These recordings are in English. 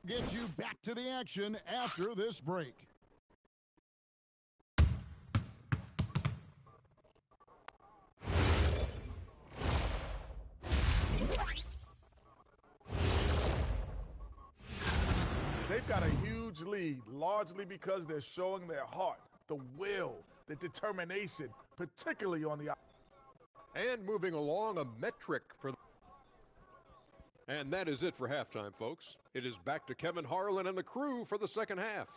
Get you back to the action after this break. They've got a huge lead, largely because they're showing their heart, the will, the determination, particularly on the... And moving along, a metric for... And that is it for halftime, folks. It is back to Kevin Harlan and the crew for the second half.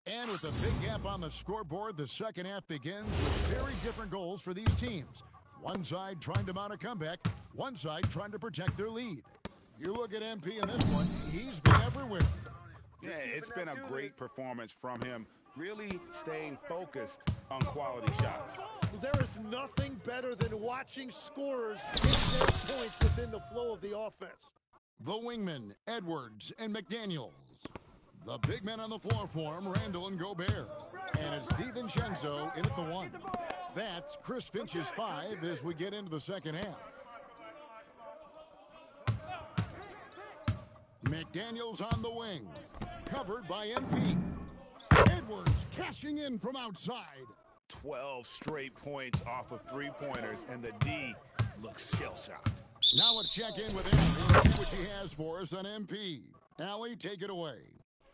And with a big gap on the scoreboard, the second half begins with very different goals for these teams. One side trying to mount a comeback, one side trying to protect their lead. You look at MP in this one, he's been everywhere. Yeah, it's been a great performance from him, really staying focused on quality shots. There is nothing better than watching scorers get their points within the flow of the offense. The wingmen, Edwards and McDaniels. The big men on the floor for him, Randall and Gobert. And it's DiVincenzo in at the one. That's Chris Finch's 5 as we get into the second half. McDaniels on the wing. Covered by MP. Edwards cashing in from outside. 12 straight points off of three-pointers, and the D looks shell-shocked. Now let's check in with Allie and see what she has for us on MP. Allie, take it away.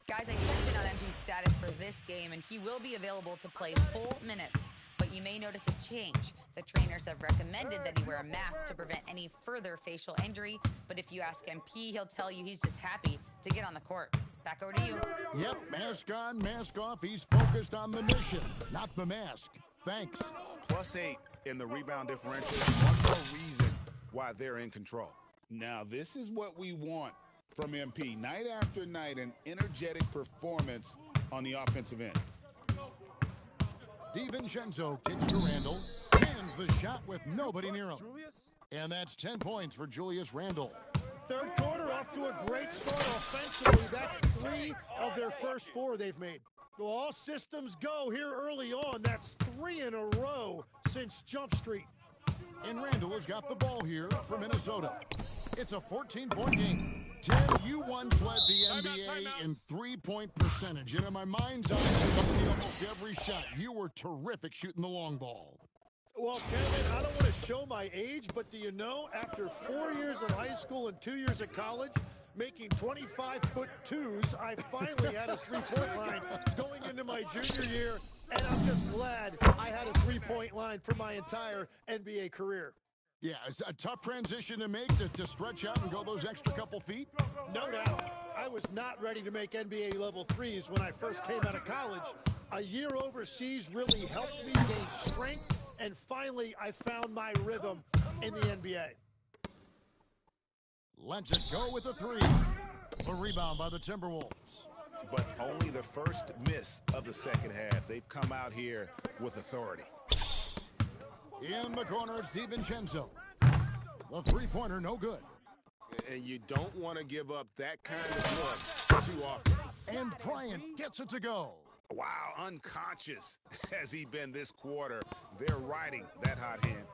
Guys, I checked in on MP's status for this game, and he will be available to play full minutes. But you may notice a change. The trainers have recommended that he wear a mask to prevent any further facial injury. But if you ask MP, he'll tell you he's just happy to get on the court. Back over to you. Yep, mask on, mask off. He's focused on the mission, not the mask. Thanks. +8 in the rebound differential. One more reason why they're in control. Now, this is what we want from MP. Night after night, an energetic performance on the offensive end. DiVincenzo kicks to Randall, hands the shot with nobody near him. And that's 10 points for Julius Randle. Third quarter off to a great start offensively. That's 3 of their first 4 they've made. Well, all systems go here early on. That's 3 in a row since Jump Street. And Randall has got the ball here for Minnesota. It's a 14-point game. Tim, you once led the NBA in three-point percentage. And in my mind's eye, you almost every shot. You were terrific shooting the long ball. Well, Kevin, I don't want to show my age, but do you know, after 4 years of high school and 2 years of college, making 25-foot-2s, I finally had a three-point line going into my junior year, and I'm just glad I had a three-point line for my entire NBA career. Yeah, it's a tough transition to make to stretch out and go those extra couple feet. No doubt. I was not ready to make NBA level 3s when I first came out of college. A year overseas really helped me gain strength, and finally I found my rhythm in the NBA. Lets it go with a 3. The rebound by the Timberwolves. But only the first miss of the second half. They've come out here with authority. In the corner, it's DiVincenzo. The three-pointer, no good. And you don't want to give up that kind of look too often. And Bryant gets it to go. Wow, unconscious has he been this quarter. They're riding that hot hand.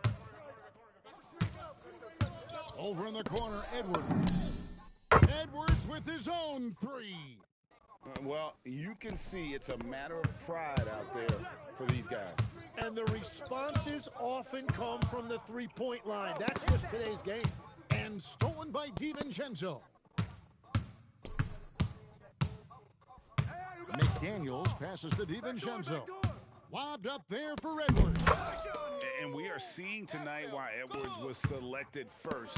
Over in the corner, Edwards. Edwards with his own 3. Well, you can see it's a matter of pride out there for these guys. And the responses often come from the three-point line. That's just today's game. And stolen by DiVincenzo. McDaniels passes to DiVincenzo. Lobbed up there for Edwards. And we are seeing tonight why Edwards was selected first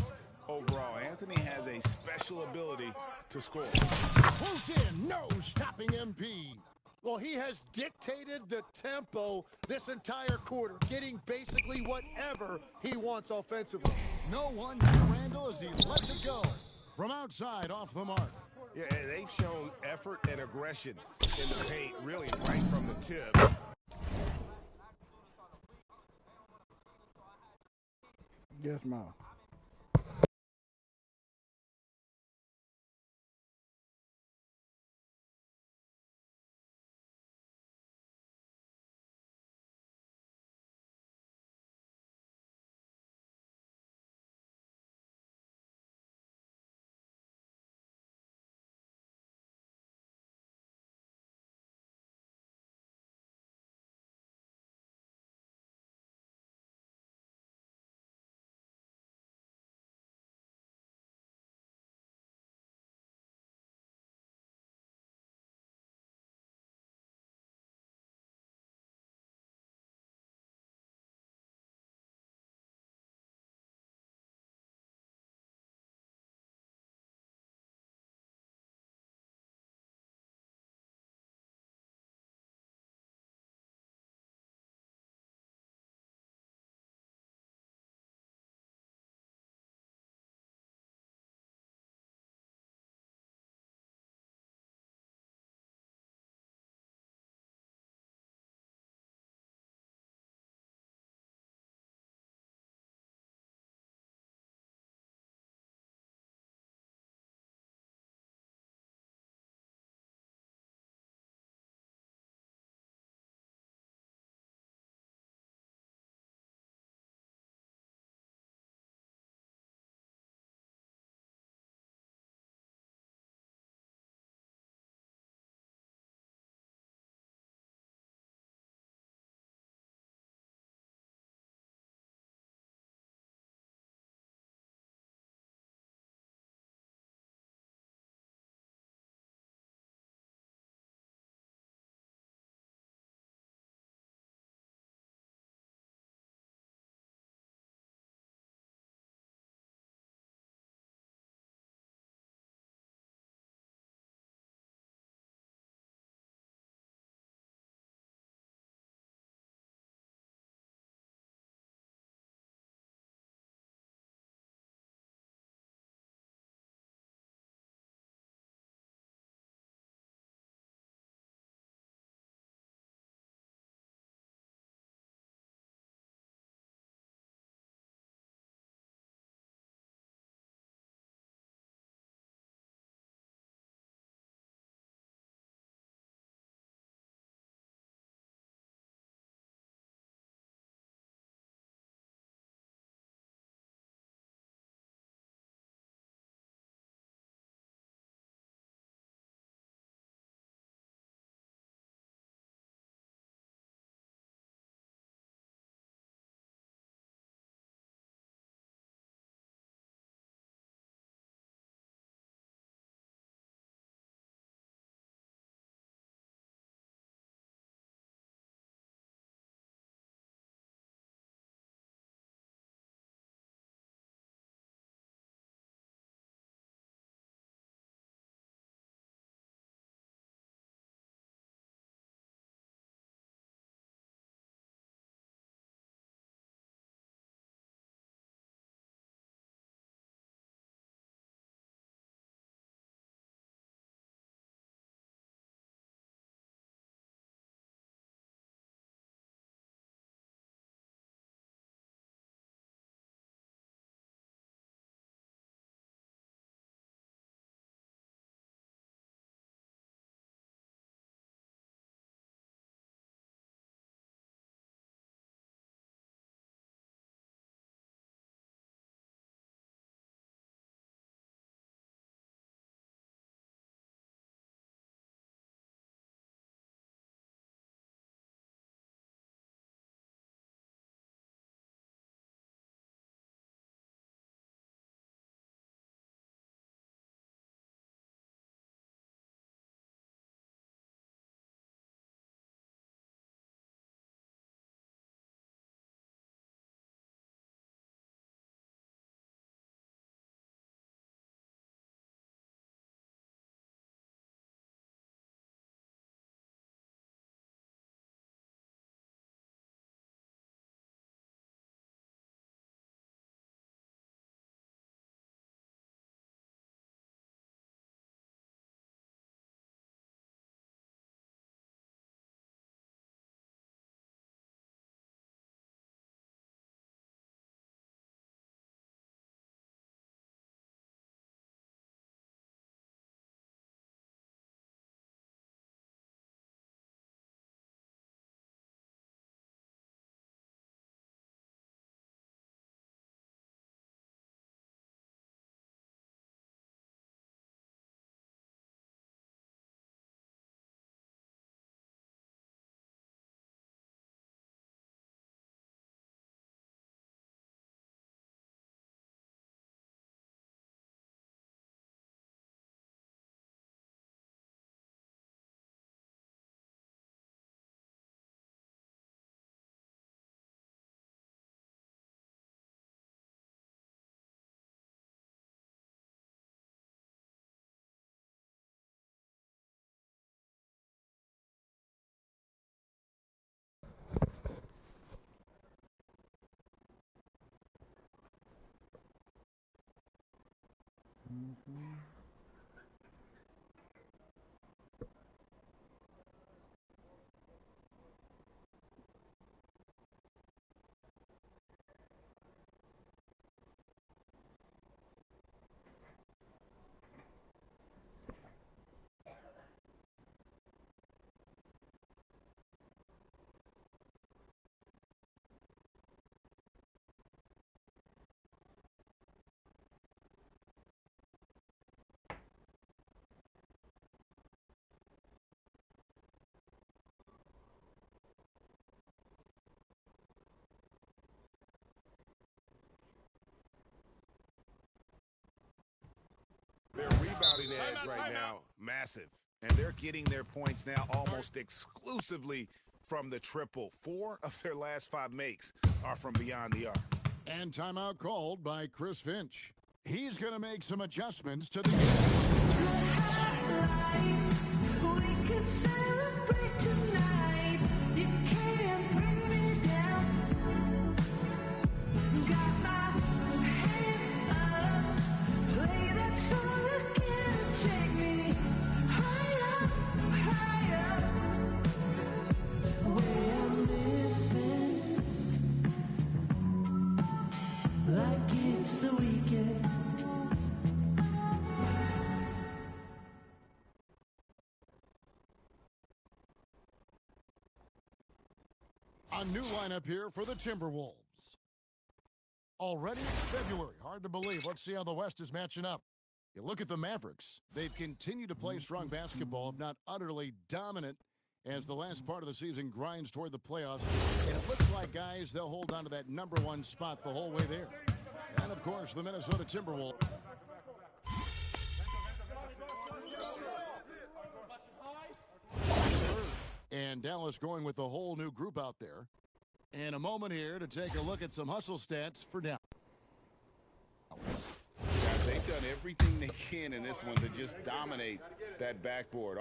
overall. Anthony has a special ability to score. Pulls in, no stopping MP. Well, he has dictated the tempo this entire quarter, getting basically whatever he wants offensively. No one to Randall as he lets it go. From outside, off the mark. Yeah, they've shown effort and aggression in the paint, really right from the tip. Yes, ma'am. Their rebounding edge right now, massive. And they're getting their points now almost exclusively from the triple. 4 of their last 5 makes are from beyond the arc. And timeout called by Chris Finch. He's going to make some adjustments to the game. We could celebrate tonight. You can't bring me down. Got my hands up. Play that song again. Take me higher, higher. Where I'm living like it's the weekend. A new lineup here for the Timberwolves. Already February. Hard to believe. Let's see how the West is matching up. You look at the Mavericks. They've continued to play strong basketball, if not utterly dominant, as the last part of the season grinds toward the playoffs. And it looks like, guys, they'll hold on to that #1 spot the whole way there. And, of course, the Minnesota Timberwolves. And Dallas going with a whole new group out there. And a moment here to take a look at some hustle stats for Dallas. Guys, they've done everything they can in this one to just dominate that backboard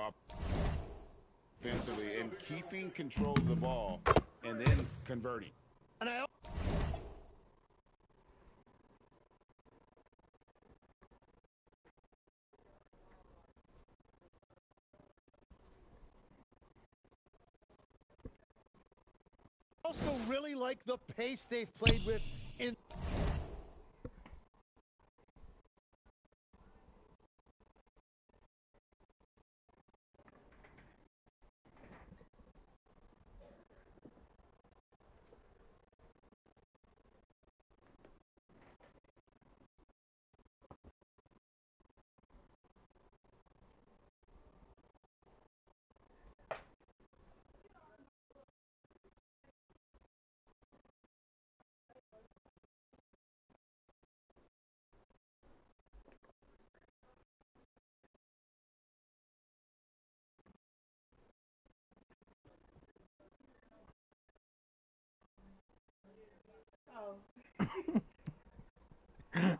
offensively and keeping control of the ball and then converting. And I also really like the pace they've played with in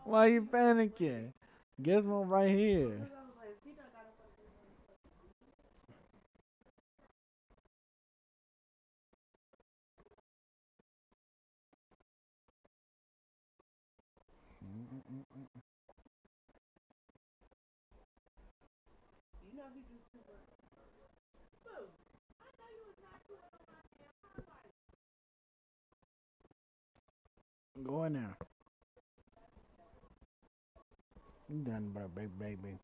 Why you panicking? Gizmo right here. Go in there. You done, bro, big baby.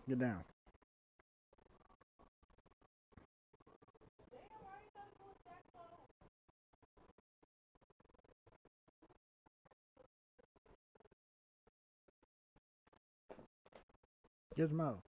Get down. Gizmo.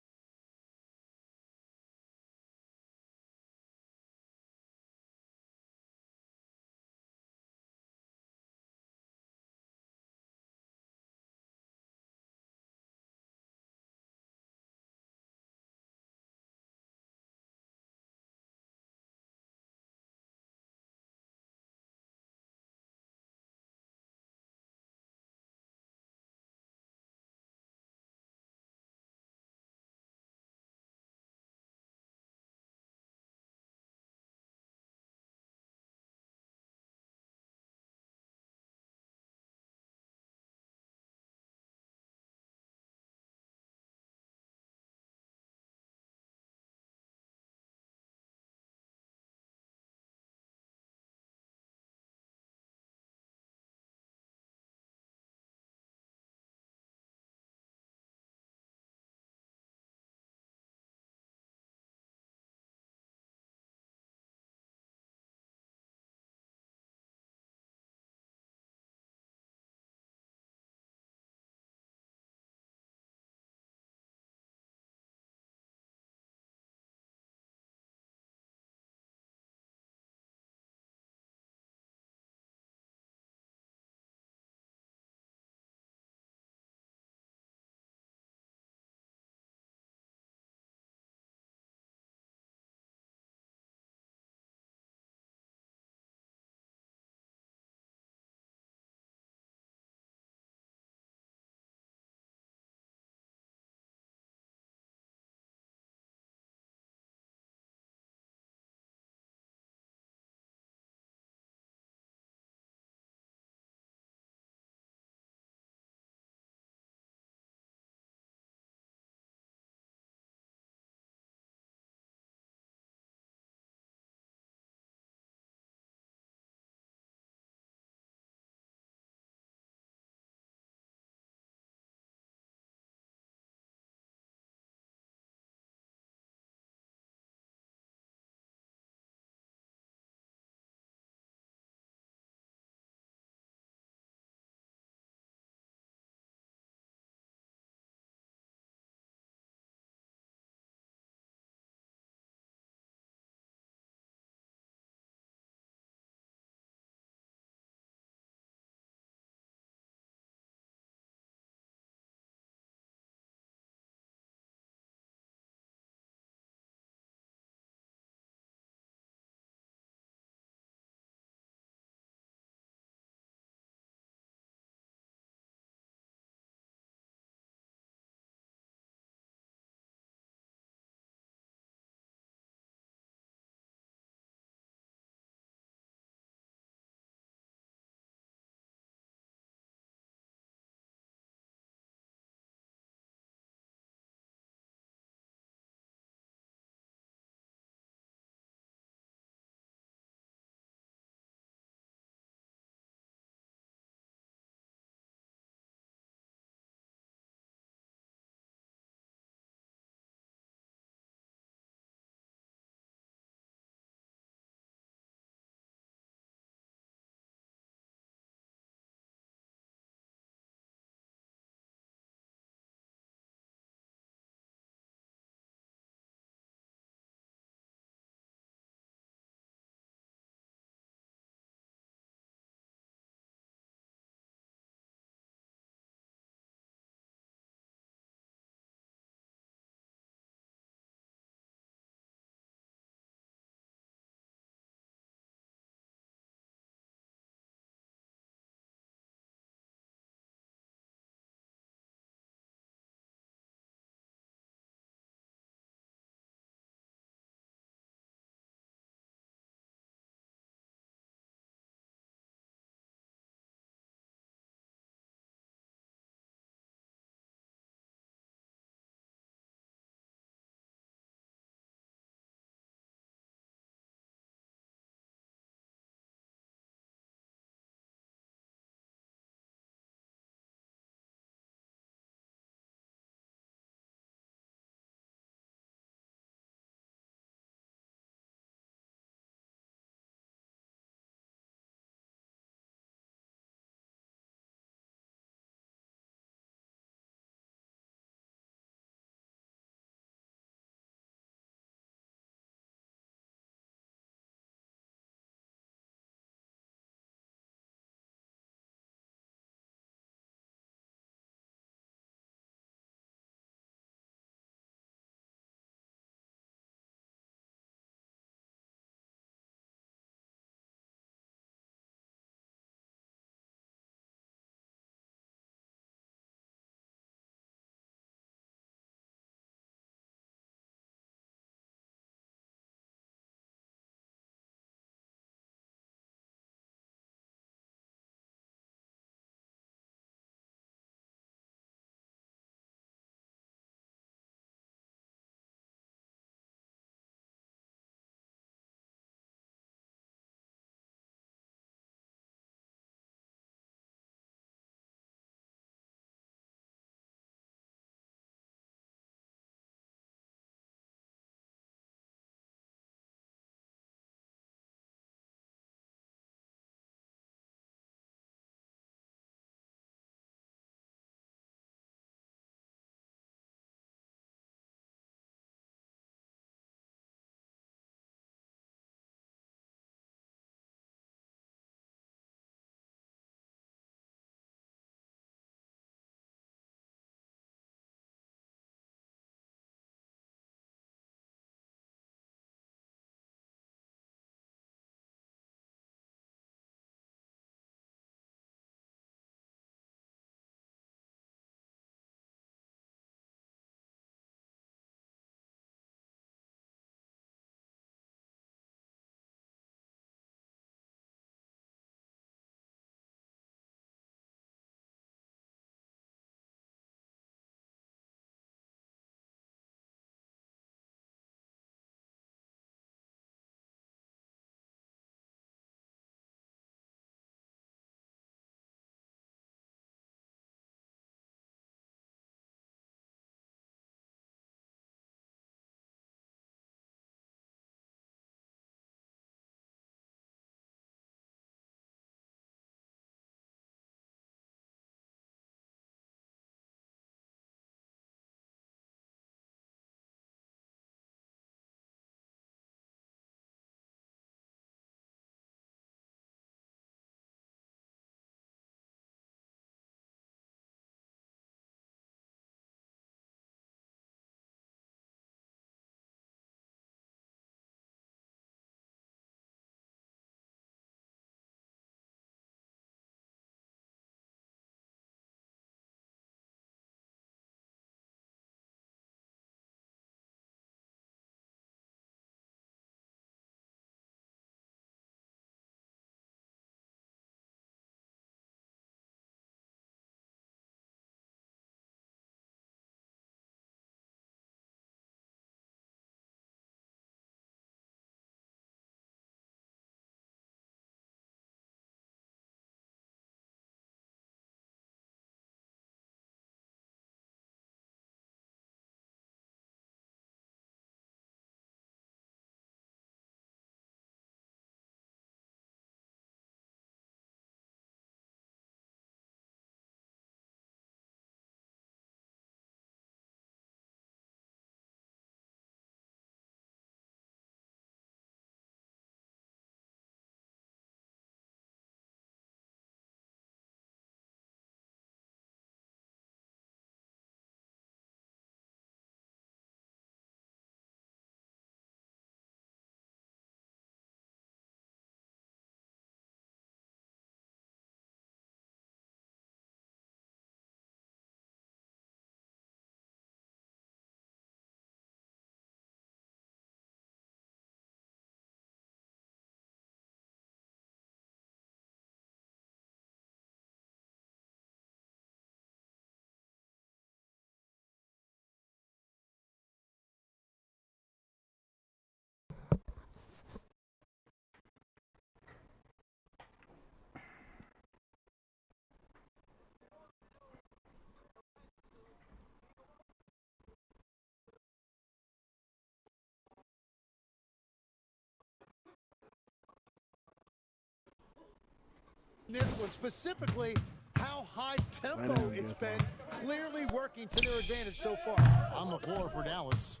this one, specifically how high tempo it's been, clearly working to their advantage so far. On the floor for Dallas.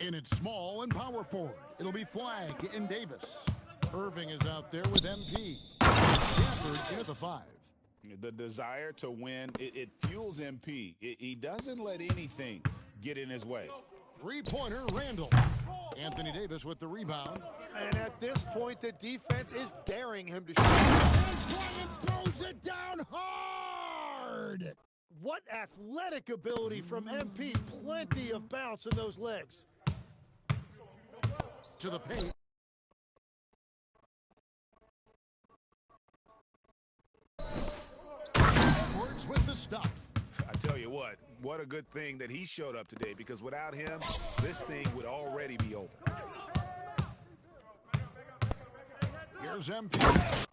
And it's small and power forward. It'll be Flagg and Davis. Irving is out there with MP. Gafford in at the 5. The desire to win, it fuels MP. He doesn't let anything get in his way. Three-pointer, Randall. Anthony Davis with the rebound. And at this point, the defense is daring him to shoot. And Bryant throws it down hard. What athletic ability from MP. Plenty of bounce in those legs. To the paint. Edwards with the stuff. I tell you what a good thing that he showed up today, because without him, this thing would already be over. Here's MP.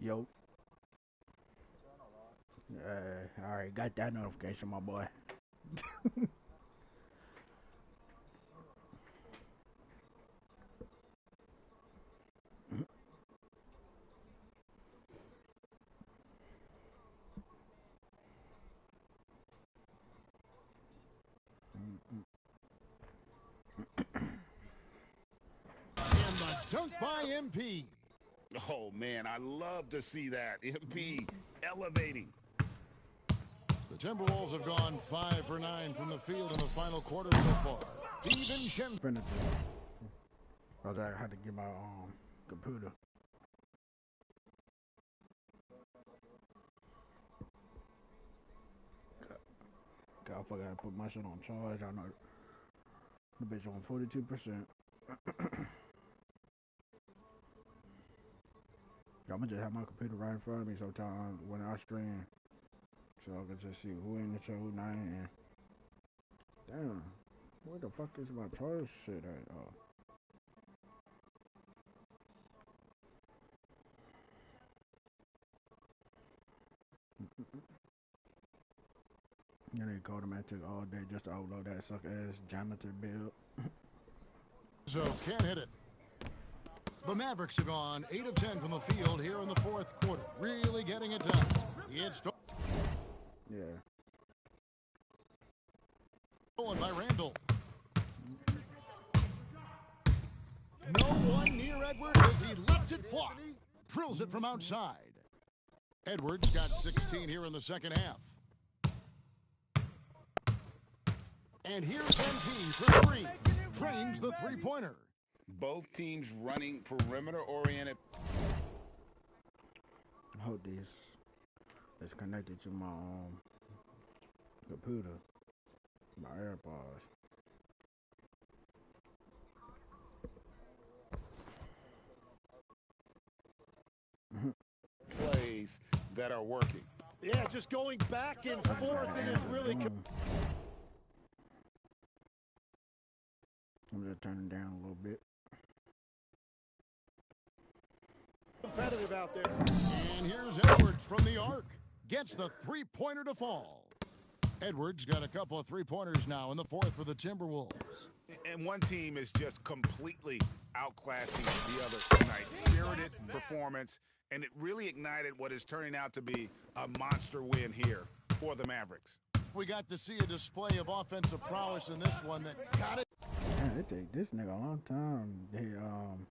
Yo. Alright, got that notification, my boy. And the dunk by MP. Oh, man, I love to see that. MP elevating. The Timberwolves have gone 5 for 9 from the field in the final quarter so far. Finish it. I had to get my computer. I forgot to put my shit on charge. I know the bitch on 42%. I'm gonna just have my computer right in front of me sometimes when I stream, so I can just see who in the show, who not in. Damn, where the fuck is my charge shit at? Oh. Yeah, they called him and took all day just to upload that suck ass janitor bill. So can't hit it. The Mavericks have gone 8 of 10 from the field here in the fourth quarter. Really getting it done. It's Yeah. stolen by Randall. No one near Edwards as he lets it fly. Drills it from outside. Edwards got 16 here in the second half. And here's MP for 3. Drains the three-pointer. Both teams running perimeter-oriented. I hope this is connected to my computer, my AirPods. Plays that are working. Yeah, just going back and forth, and it's really I'm just turning down a little bit. competitive out there. And here's Edwards from the arc. Gets the three-pointer to fall. Edwards got a couple of three-pointers now in the fourth for the Timberwolves. And one team is just completely outclassing the other tonight. Spirited performance, and it really ignited what is turning out to be a monster win here for the Mavericks. We got to see a display of offensive prowess in this one that got it Man, it take this nigga a long time. done.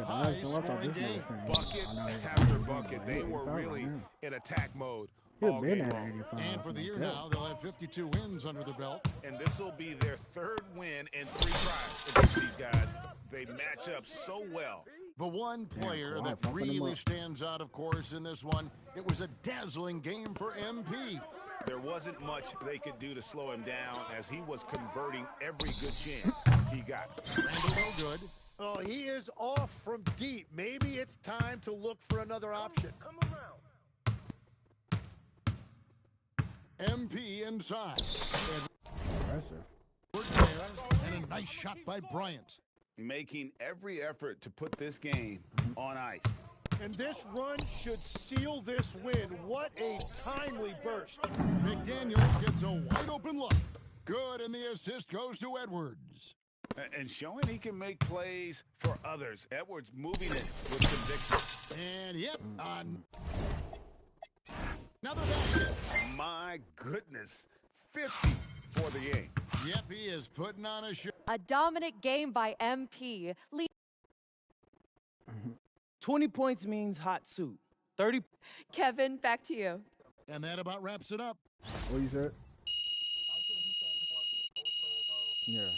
High-scoring game. Bucket after bucket. They were really in attack mode all game long. And for the year now, they'll have 52 wins under their belt. And this will be their third win in 3 tries against these guys. They match up so well. The one player that really stands out, of course, in this one, it was a dazzling game for MP. There wasn't much they could do to slow him down as he was converting every good chance he got. Randall no good. Oh, he is off from deep. Maybe it's time to look for another option. MP inside. Impressive. And a nice shot by Bryant. Making every effort to put this game on ice. And this run should seal this win. What a timely burst. McDaniels gets a wide open look. Good, and the assist goes to Edwards. And showing he can make plays for others. Edwards moving it with conviction. And yep, another basket. My goodness, 50 for the game. Yep, he is putting on a show. A dominant game by MP. 20 points means hot soup. 30. Kevin, back to you. And that about wraps it up. What you said? Yeah.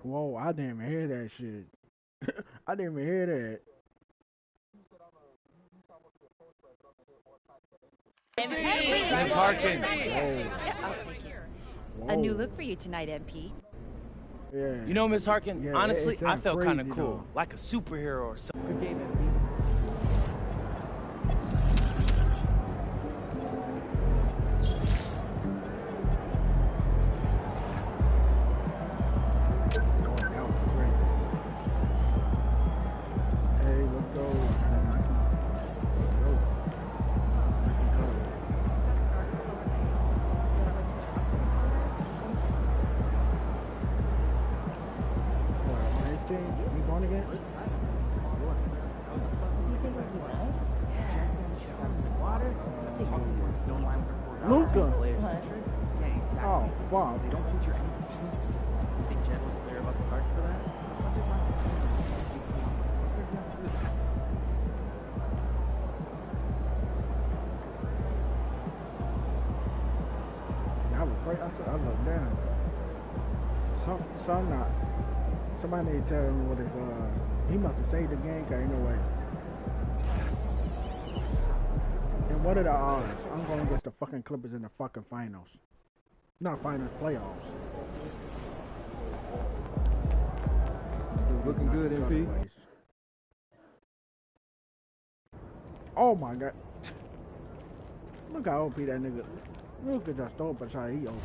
Whoa, I didn't even hear that shit. I didn't even hear that. Ms. Harkin. Whoa. A new look for you tonight, MP. Yeah. You know, Ms. Harkin, Yeah, honestly, it I sound felt kind of crazy, cool. though. Like a superhero or something. Good game, MP. Oh, that was great. Luka. Yeah, exactly. Oh, fuck. They don't feature any team specific. You think Jed was clear about the target for that? I was afraid. I said, I looked down. Some not. Somebody need to tell him what his, he must have saved the game, cause ain't no way. And what are the odds? I'm going against the fucking Clippers in the fucking finals. Not finals, playoffs. Dude, Looking good, MP. Oh my god. Look how OP that nigga. Look at that stole, but how he open.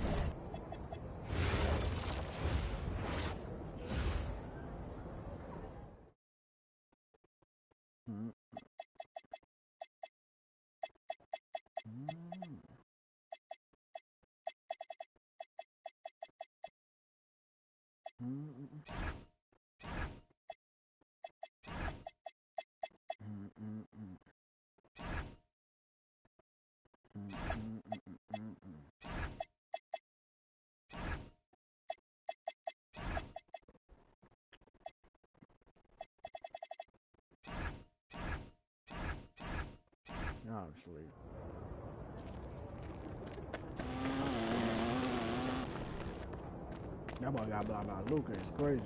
Obviously. That boy got blah blah Luka, it's crazy.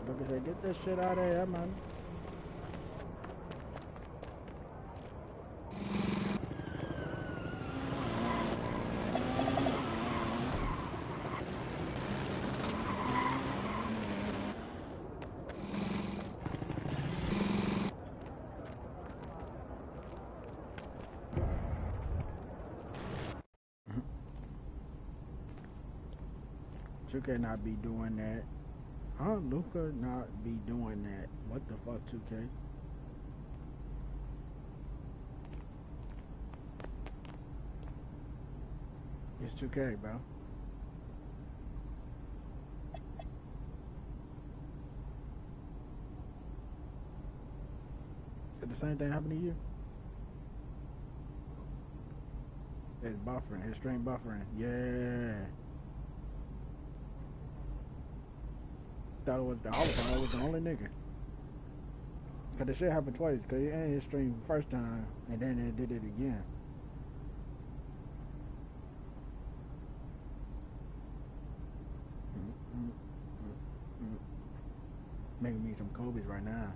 Luka said, get this shit out of here, man. 2K not be doing that. Huh? Luka not be doing that. What the fuck, 2K? It's 2K, bro. Did the same thing happen to you? It's buffering. It's straight buffering. Yeah. Thought it was the I was the only nigga. Cause the shit happened twice. Cause it ended his stream first time, and then it did it again. Making me some Kobe's right now.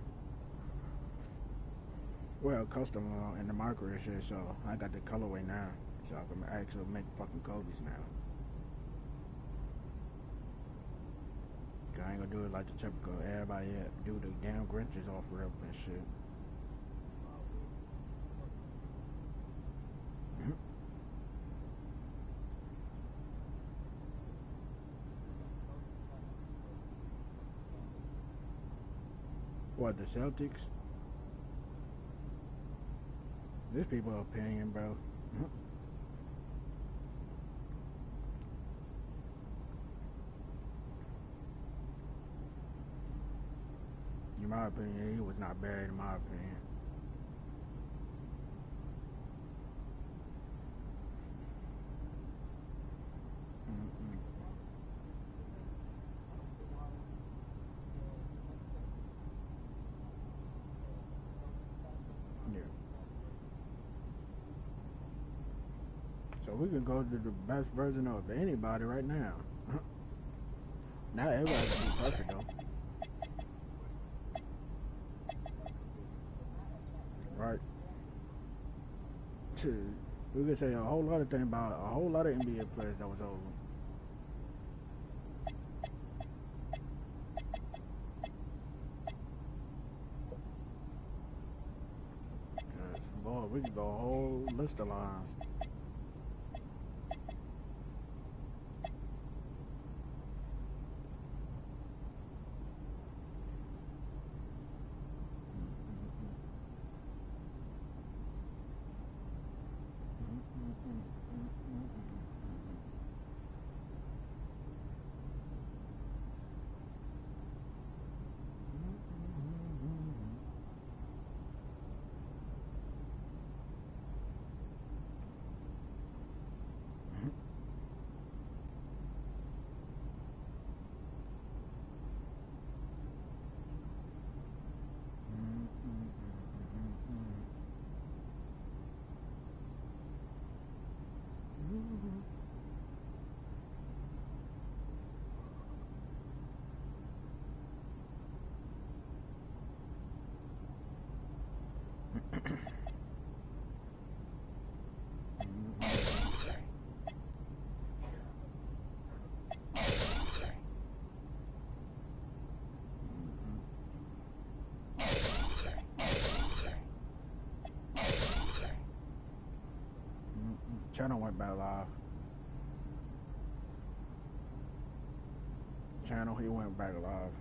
Well, custom in the marker and shit, so I got the colorway now. So I can actually make fucking Kobe's now. I ain't gonna do it like the typical everybody do the damn Grinches off rip and shit. What, the Celtics? This people's opinion, bro. In my opinion, he was not bad in my opinion. Yeah. So we can go to the best version of anybody right now. Not everybody can be perfect though. Right. We could say a whole lot of things about a whole lot of NBA players that was over. Boy, we could go a whole list of lines. Channel went back live. Channel, he went back live.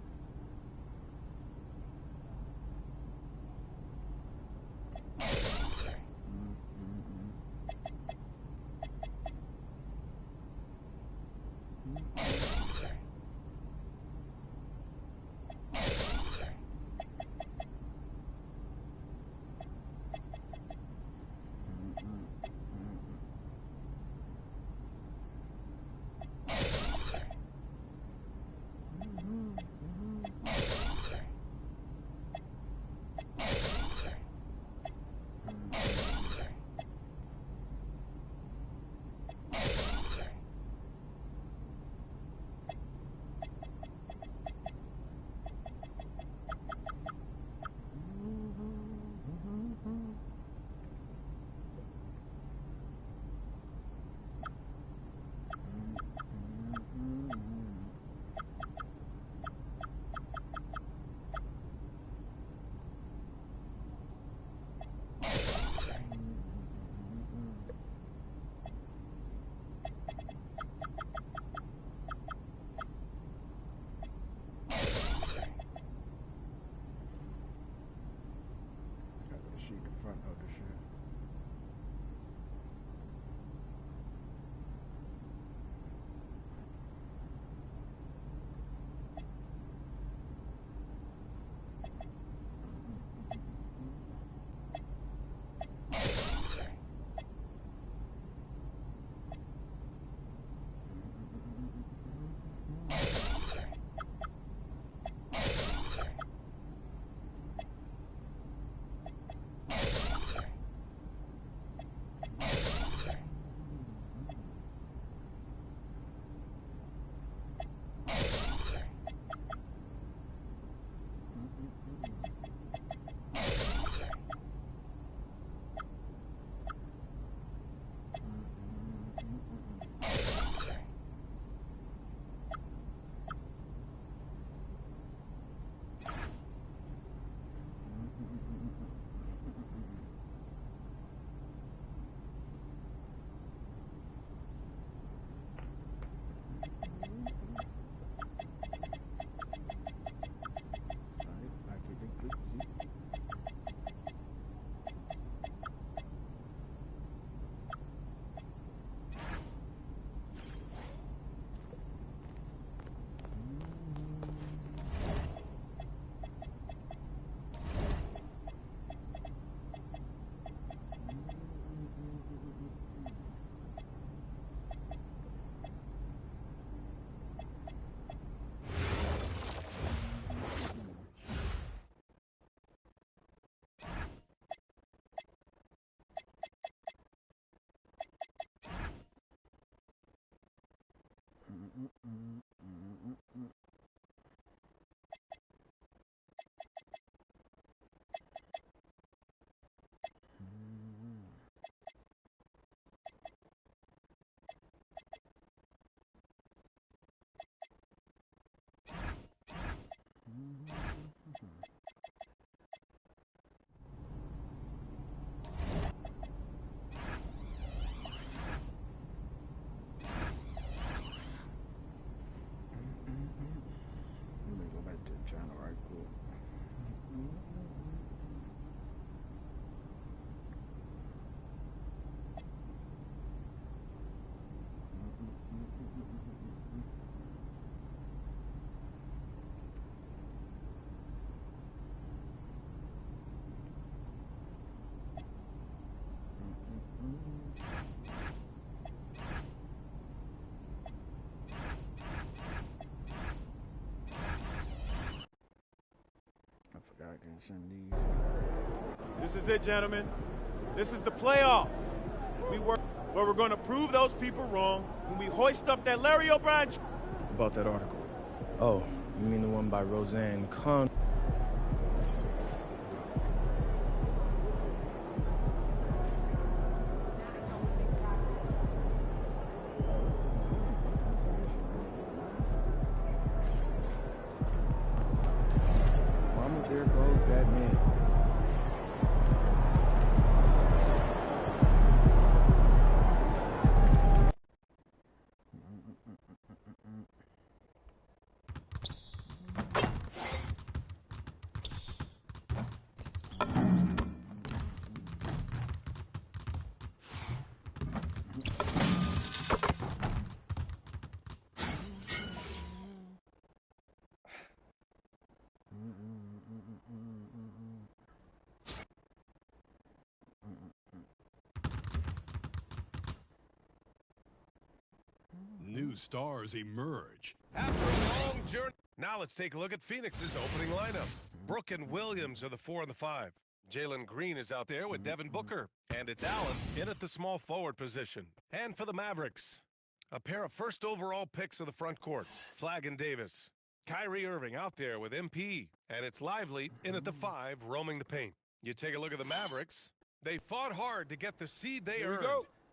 This is it, gentlemen. This is the playoffs. Where we're going to prove those people wrong when we hoist up that Larry O'Brien. About that article. Oh, you mean the one by Roseanne Kahn? Mama, there goes that man. new stars emerge. After a long journey. Now let's take a look at Phoenix's opening lineup. Brooke and Williams are the 4 and the 5. Jalen Green is out there with Devin Booker. And it's Allen in at the small forward position. And for the Mavericks, a pair of first overall picks of the front court, Flagg and Davis. Kyrie Irving out there with MP. And it's Lively in at the 5, roaming the paint. You take a look at the Mavericks. They fought hard to get the seed they earned.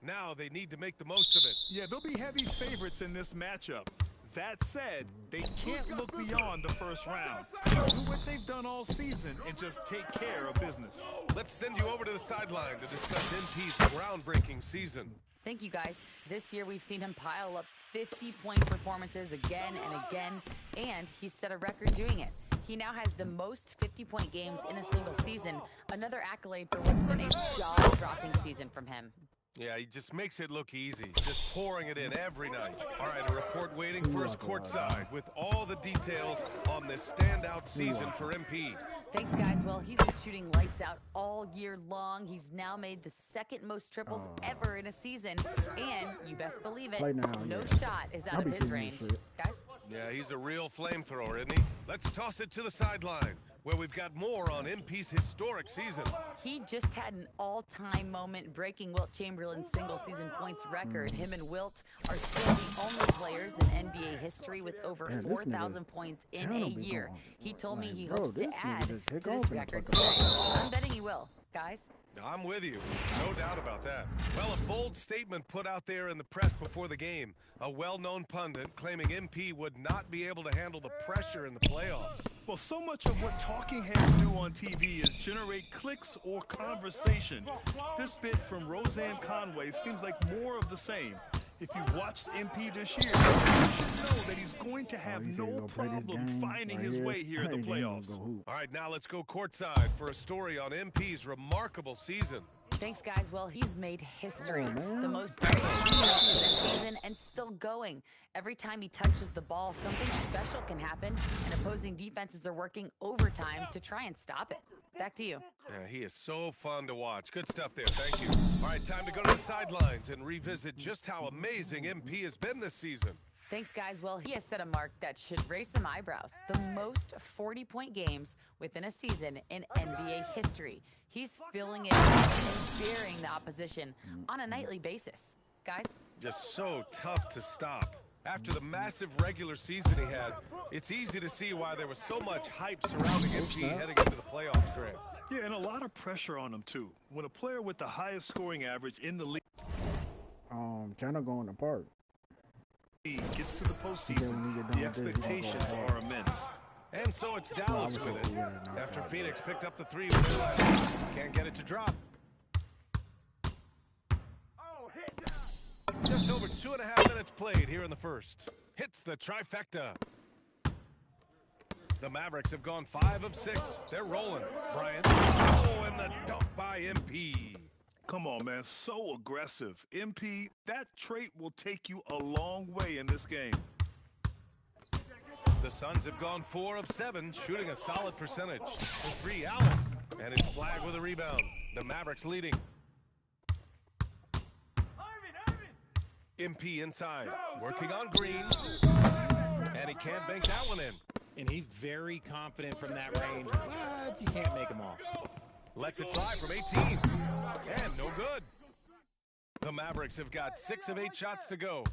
Now they need to make the most of it. Yeah, they'll be heavy favorites in this matchup. That said, they can't look beyond the first round. Do what they've done all season and just take care of business. Let's send you over to the sideline to discuss MP's groundbreaking season. Thank you, guys. This year, we've seen him pile up 50-point performances again and again, and he set a record doing it. He now has the most 50-point games in a single season, another accolade for what's been a jaw-dropping season from him. Yeah, he just makes it look easy, just pouring it in every night. All right, a report waiting for us courtside with all the details on this standout season for MP. Thanks, guys. Well, he's been shooting lights out all year long. He's now made the second most triples ever in a season. And you best believe it, no shot is out of his range. Guys? Yeah, he's a real flamethrower, isn't he? Let's toss it to the sideline, where we've got more on MP's historic season. He just had an all-time moment breaking Wilt Chamberlain's single-season points record. Him and Wilt are still the only players in NBA history with over 4,000 points in a year. He told me he hopes to add to this record today. I'm betting he will. Guys? I'm with you. No doubt about that. Well, a bold statement put out there in the press before the game. A well-known pundit claiming MP would not be able to handle the pressure in the playoffs. Well, so much of what talking heads do on TV is generate clicks or conversation. This bit from Roseanne Conway seems like more of the same. If you watched MP this year, you should know that he's going to have no problem finding his way here in the playoffs. All right, now let's go courtside for a story on MP's remarkable season. Thanks, guys. Well, he's made history. The most this season and still going. Every time he touches the ball, something special can happen, and opposing defenses are working overtime to try and stop it. Back to you. Yeah, he is so fun to watch. Good stuff there. Thank you. All right, time to go to the sidelines and revisit just how amazing MP has been this season. Thanks, guys. Well, he has set a mark that should raise some eyebrows. The most 40-point games within a season in NBA history. He's filling it and burying the opposition on a nightly basis. Guys? Just so tough to stop. After the massive regular season he had, it's easy to see why there was so much hype surrounding MP heading into the playoff stretch. Yeah, and a lot of pressure on him, too. When a player with the highest scoring average in the league China going apart. Gets to the postseason, the expectations are immense. And so it's Dallas with it. After Phoenix picked up the 3, can't get it to drop. Just over 2.5 minutes played here in the first. Hits the trifecta. The Mavericks have gone 5 of 6. They're rolling. Bryant. Oh, and the dunk by MP. Come on, man. So aggressive. MP, that trait will take you a long way in this game. The Suns have gone 4 of 7, shooting a solid percentage. The 3, Allen. And it's Flagg with a rebound. The Mavericks leading. MP inside, working on Green, and he can't bank that one in. And he's very confident from that range, but you can't make him all. Lets it fly from 18, and no good. The Mavericks have got 6 of 8 shots to go.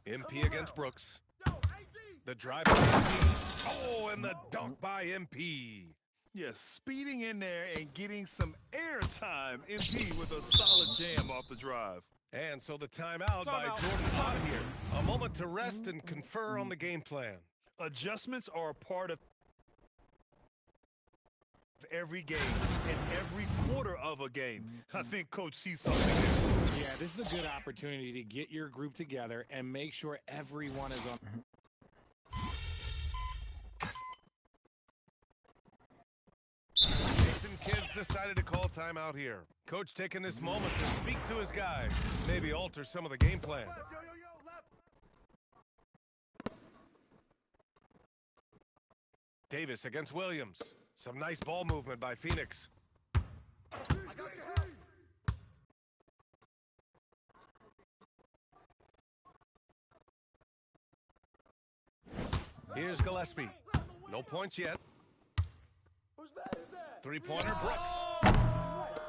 MP against Brooks. The drive by MP. Oh, and the dunk by MP. Yes, speeding in there and getting some airtime. MP with a solid jam off the drive. And so the timeout by Jordan Todd here. A moment to rest and confer on the game plan. Adjustments are a part of every game and every quarter of a game. I think Coach sees something there. Yeah, this is a good opportunity to get your group together and make sure everyone is on. Kids decided to call timeout here. Coach taking this moment to speak to his guys, maybe alter some of the game plan. Davis against Williams. Some nice ball movement by Phoenix. Here's Gillespie. No points yet. Three-pointer, Brooks.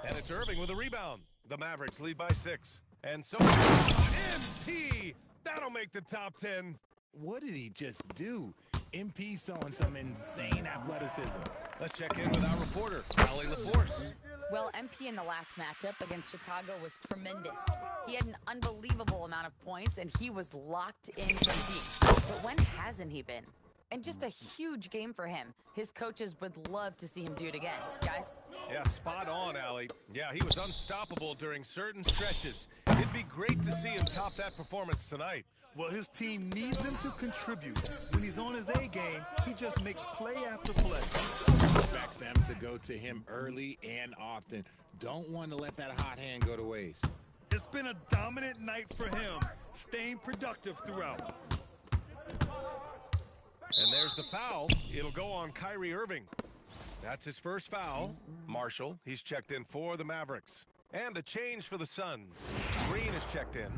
And it's Irving with a rebound. The Mavericks lead by 6. And so MP. That'll make the top 10. What did he just do? MP showing some insane athleticism. Let's check in with our reporter, Allie LaForce. Well, MP in the last matchup against Chicago was tremendous. He had an unbelievable amount of points, and he was locked in from deep. But when hasn't he been? And just a huge game for him. His coaches would love to see him do it again. Guys? Yeah, spot on, Allie. Yeah, he was unstoppable during certain stretches. It'd be great to see him top that performance tonight. Well, his team needs him to contribute. When he's on his A game, he just makes play after play. Expect them to go to him early and often. Don't want to let that hot hand go to waste. It's been a dominant night for him, staying productive throughout. And there's the foul. It'll go on Kyrie Irving. That's his first foul. Marshall, he's checked in for the Mavericks. And a change for the Suns. Green is checked in.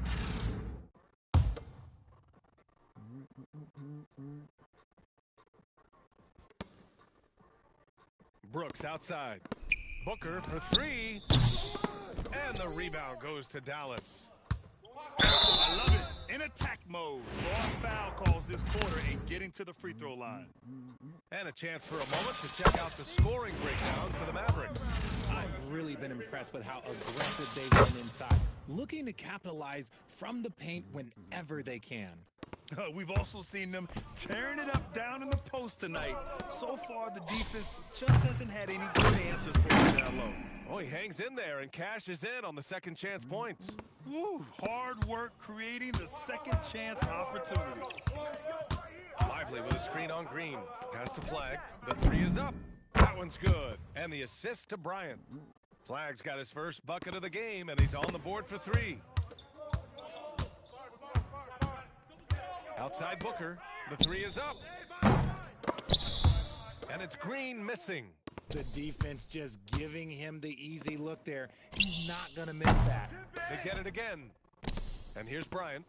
Brooks outside. Booker for 3. And the rebound goes to Dallas. I love it. In attack mode. Long foul calls this quarter and getting to the free throw line. And a chance for a moment to check out the scoring breakdown for the Mavericks. I've really been impressed with how aggressive they've been inside, looking to capitalize from the paint whenever they can. We've also seen them tearing it up down in the post tonight. So far, the defense just hasn't had any good answers for it down low. Oh, he hangs in there and cashes in on the second chance points. Woo, hard work creating the second chance opportunity. Lively with a screen on Green. Pass to Flag. The 3 is up. That one's good. And the assist to Bryant. Flag's got his first bucket of the game, and he's on the board for 3. Outside Booker. The 3 is up. And it's Green missing. The defense just giving him the easy look there. He's not going to miss that. They get it again. And here's Bryant.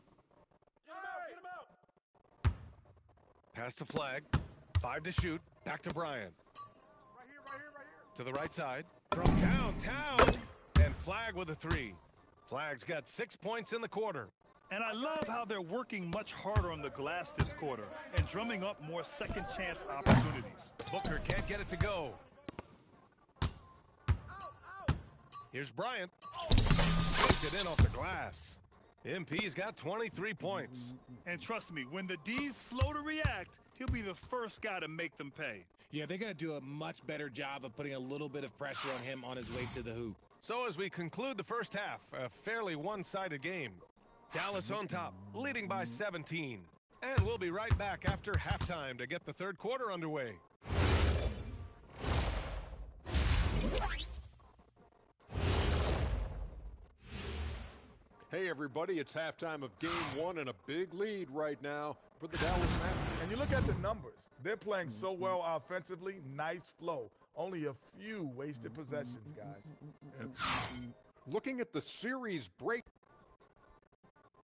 Pass to Flag. 5 to shoot. Back to Bryant. To the right side. From downtown. And Flag with a 3. Flag's got 6 points in the quarter. And I love how they're working much harder on the glass this quarter and drumming up more second chance opportunities. Booker can't get it to go. Here's Bryant. Pushed it in off the glass. MP's got 23 points. And trust me, when the D's slow to react, he'll be the first guy to make them pay. Yeah, they're going to do a much better job of putting a little bit of pressure on him on his way to the hoop. So as we conclude the first half, a fairly one-sided game. Dallas on top, leading by 17. And we'll be right back after halftime to get the third quarter underway. Hey, everybody, it's halftime of Game 1 and a big lead right now for the Dallas Mavericks. And you look at the numbers. They're playing so well offensively. Nice flow. Only a few wasted possessions, guys. Looking at the series break.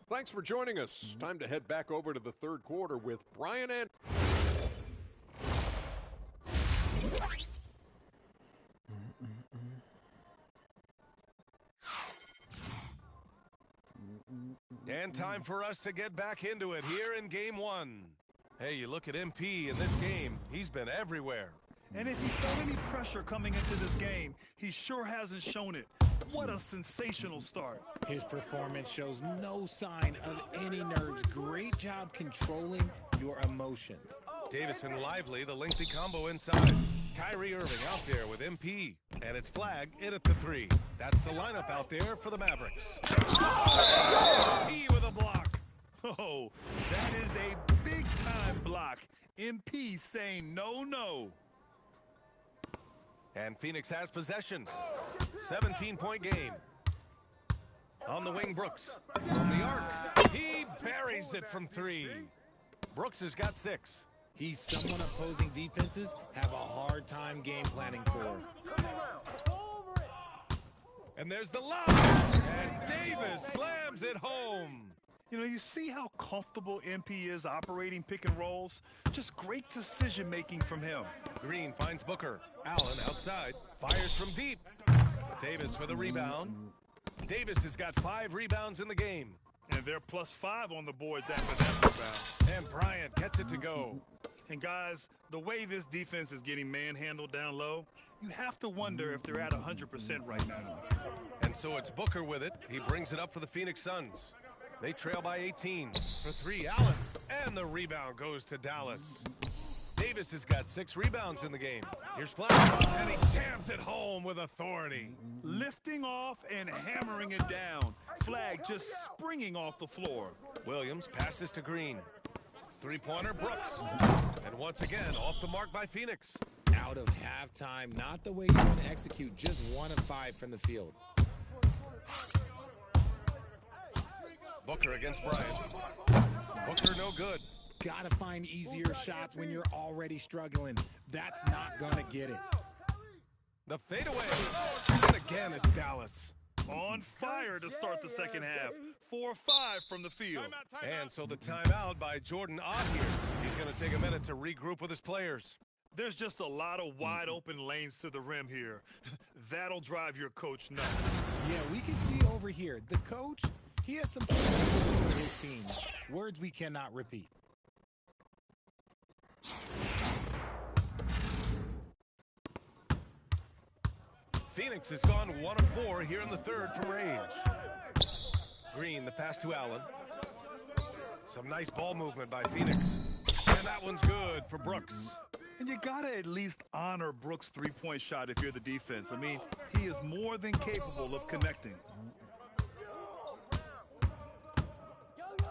Thanks for joining us. Time to head back over to the third quarter with Brian and... And time for us to get back into it here in Game 1. Hey, you look at MP in this game, he's been everywhere. And if he felt any pressure coming into this game, he sure hasn't shown it. What a sensational start. His performance shows no sign of any nerves. Great job controlling your emotions. Davis and Lively, the lengthy combo inside. Kyrie Irving out there with MP. And it's Flag in at the 3. That's the lineup out there for the Mavericks. MP with a block. Oh, that is a big-time block. MP saying no, no. And Phoenix has possession. 17-point game. On the wing, Brooks. From the arc, he buries it from 3. Brooks has got 6. He's someone opposing defenses have a hard time game planning for. And there's the lob. And Davis slams it home. You know, you see how comfortable MP is operating pick and rolls? Just great decision-making from him. Green finds Booker. Allen outside. Fires from deep. Davis for the rebound. Davis has got 5 rebounds in the game. And they're +5 on the boards after that rebound. And Bryant gets it to go. And guys, the way this defense is getting manhandled down low, you have to wonder if they're at 100% right now. And so it's Booker with it. He brings it up for the Phoenix Suns. They trail by 18. For 3, Allen. And the rebound goes to Dallas. Davis has got 6 rebounds in the game. Here's Flowers, and he jams it home with authority. Lifting off and hammering it down. Flag just springing off the floor. Williams passes to Green. 3-pointer, Brooks. And once again, off the mark by Phoenix. Out of halftime, not the way you want to execute, just 1 of 5 from the field. Booker against Bryant. Booker no good. Gotta find easier shots when you're already struggling. That's not gonna get it. The fadeaway. And again, it's Dallas. On fire to start the second half. 4-5 from the field. And so the timeout by Jordan Ott here. He's going to take a minute to regroup with his players. There's just a lot of wide open lanes to the rim here. That'll drive your coach nuts. Yeah, we can see over here. The coach, he has some for his team. Words we cannot repeat. Phoenix has gone 1 of 4 here in the third from range. Green, the pass to Allen. Some nice ball movement by Phoenix. And that one's good for Brooks. And you got to at least honor Brooks' three-point shot if you're the defense. I mean, he is more than capable of connecting.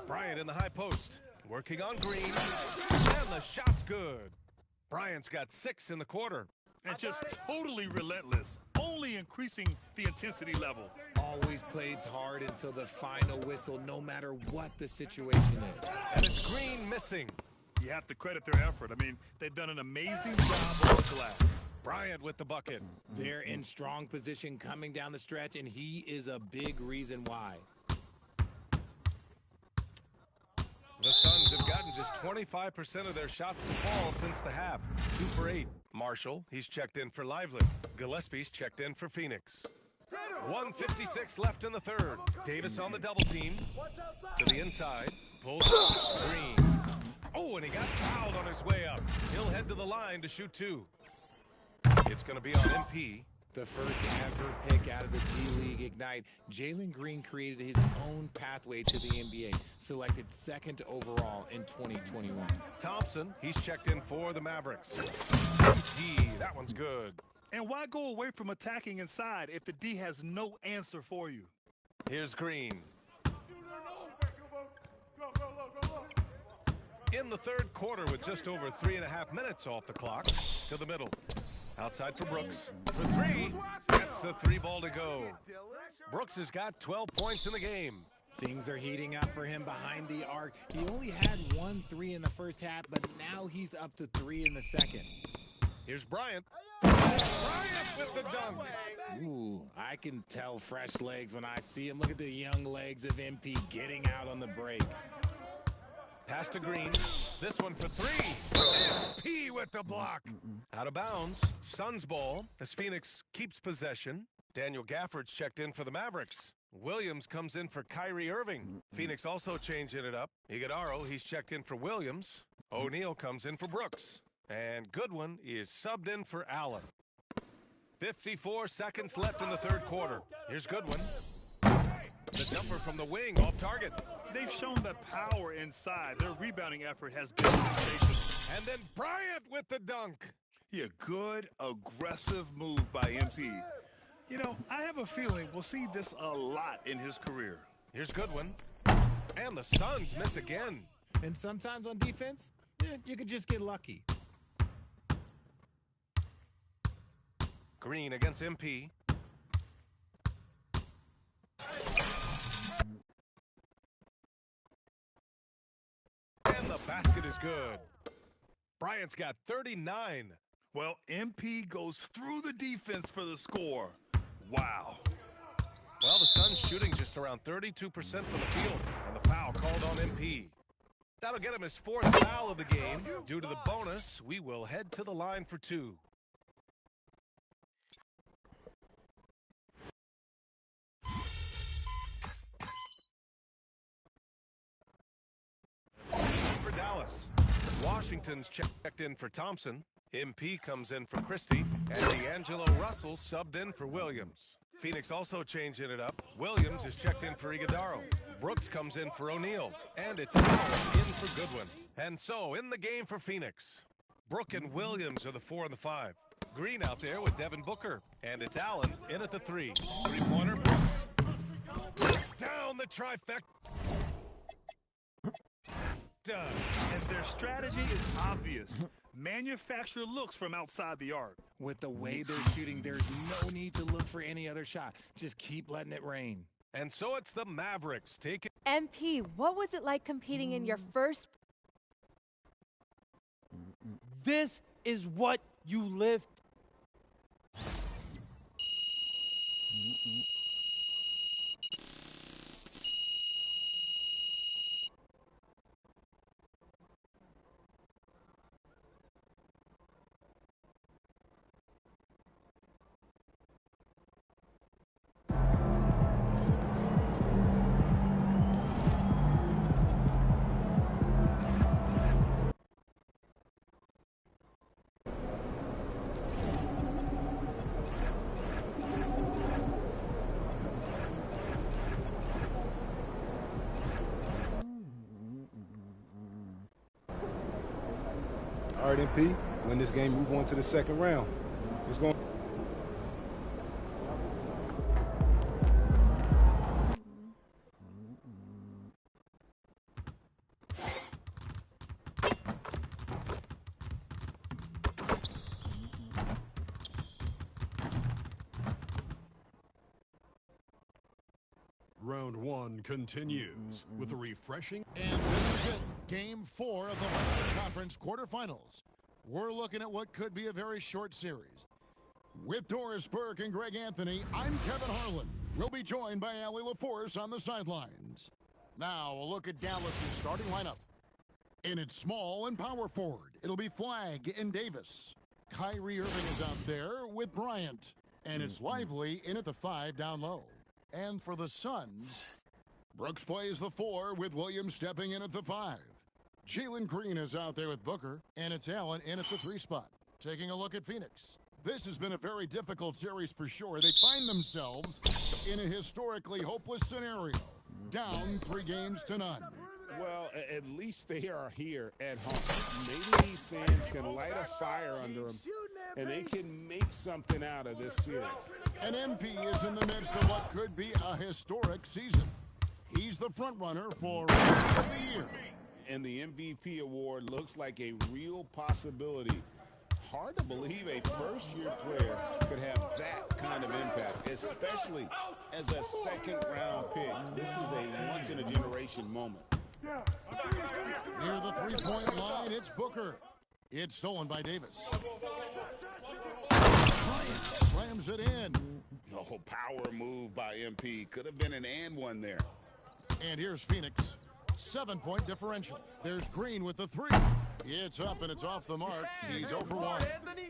Bryant in the high post. Working on Green. And the shot's good. Bryant's got 6 in the quarter. And just totally relentless, only increasing the intensity level. Always plays hard until the final whistle, no matter what the situation is. And it's Green missing. You have to credit their effort. I mean, they've done an amazing job on the glass. Bryant with the bucket. They're in strong position coming down the stretch, and he is a big reason why. The Suns have gotten just 25% of their shots to fall since the half. 2 for 8. Marshall, he's checked in for Lively. Gillespie's checked in for Phoenix. 1:56 left in the third. Davis on the double team. To the inside. Pulls up. Green. Oh, and he got fouled on his way up. He'll head to the line to shoot 2. It's going to be on MP. The first ever pick out of the G-League Ignite, Jalen Green created his own pathway to the NBA, selected 2nd overall in 2021. Thompson, he's checked in for the Mavericks. That one's good. And why go away from attacking inside if the D has no answer for you? Here's Green. In the third quarter with just over 3.5 minutes off the clock, to the middle. Outside for Brooks. For 3. That's the 3-ball to go. Brooks has got 12 points in the game. Things are heating up for him behind the arc. He only had 1 3 in the first half, but now he's up to 3 in the second. Here's Bryant. Bryant with the dunk. Ooh, I can tell fresh legs when I see him. Look at the young legs of MP getting out on the break. Pass to Green. This one for 3. MP with the block. Out of bounds. Suns ball as Phoenix keeps possession. Daniel Gafford's checked in for the Mavericks. Williams comes in for Kyrie Irving. Phoenix also changing it up. Iguodaro, he's checked in for Williams. O'Neal comes in for Brooks. And Goodwin is subbed in for Allen. 54 seconds left in the third quarter. Here's Goodwin. The jumper from the wing off target. They've shown that power inside. Their rebounding effort has been sensational. And then Bryant with the dunk. Yeah, good, aggressive move by MP. You know, I have a feeling we'll see this a lot in his career. Here's Goodwin. And the Suns miss again. And sometimes on defense, you could just get lucky. Green against MP. And the basket is good. Bryant's got 39. Well, MP goes through the defense for the score. Wow. Well, the Suns shooting just around 32% from the field, and the foul called on MP. That'll get him his fourth foul of the game. Due to the bonus, we will head to the line for two. For Dallas, Washington's checked in for Thompson. MP comes in for Christie, and D'Angelo Russell subbed in for Williams. Phoenix also changing it up. Williams is checked in for Iguodaro. Brooks comes in for O'Neal, and it's Allen in for Goodwin. And so, in the game for Phoenix, Brook and Williams are the 4 and the 5. Green out there with Devin Booker, and it's Allen in at the 3. Three-pointer, Brooks. Down the trifecta. Done. And their strategy is obvious. Manufacture looks from outside the arc. With the way they're shooting, there's no need to look for any other shot. Just keep letting it rain. And so it's the Mavericks taking. MP, what was it like competing in your first? This is what you live. All right, MP, win this game, move on to the second round. What's going on? Round one continues with a refreshing. And this is it, Game 4 of the Western Conference quarterfinals. We're looking at what could be a very short series. With Doris Burke and Greg Anthony, I'm Kevin Harlan. We'll be joined by Allie LaForce on the sidelines. Now, a look at Dallas' starting lineup. In its small and power forward, it'll be Flagg and Davis. Kyrie Irving is out there with Bryant. And it's Lively in at the 5 down low. And for the Suns, Brooks plays the 4 with Williams stepping in at the 5. Jalen Green is out there with Booker, and it's Allen in at the 3 spot. Taking a look at Phoenix. This has been a very difficult series for sure. They find themselves in a historically hopeless scenario, down 3 games to none. Well, at least they are here at home. Maybe these fans can light a fire under them, and they can make something out of this series. And MP is in the midst of what could be a historic season. He's the front runner for Rookie of the Year. And the MVP award looks like a real possibility. Hard to believe a first-year player could have that kind of impact, especially as a second-round pick. This is a once-in-a-generation moment. Near the three-point line, it's Booker. It's stolen by Davis. Bryant slams it in. Oh, power move by MP. Could have been an and one there. And here's Phoenix. 7-point differential. There's Green with the 3. It's up and it's off the mark. He's 0 for 1.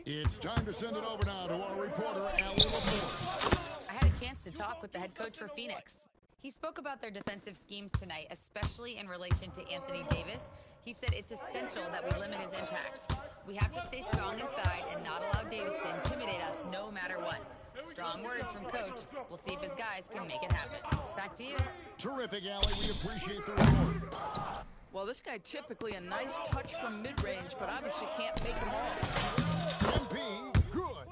It's time to send it over now to our reporter, Allie LaForce. I had a chance to talk with the head coach for Phoenix. He spoke about their defensive schemes tonight, especially in relation to Anthony Davis. He said it's essential that we limit his impact. We have to stay strong inside and not allow Davis to intimidate us no matter what. Strong words from Coach. We'll see if his guys can make it happen. Back to you. Terrific, Allie. We appreciate the report. Well, this guy typically a nice touch from mid-range, but obviously can't make them all. MP, good.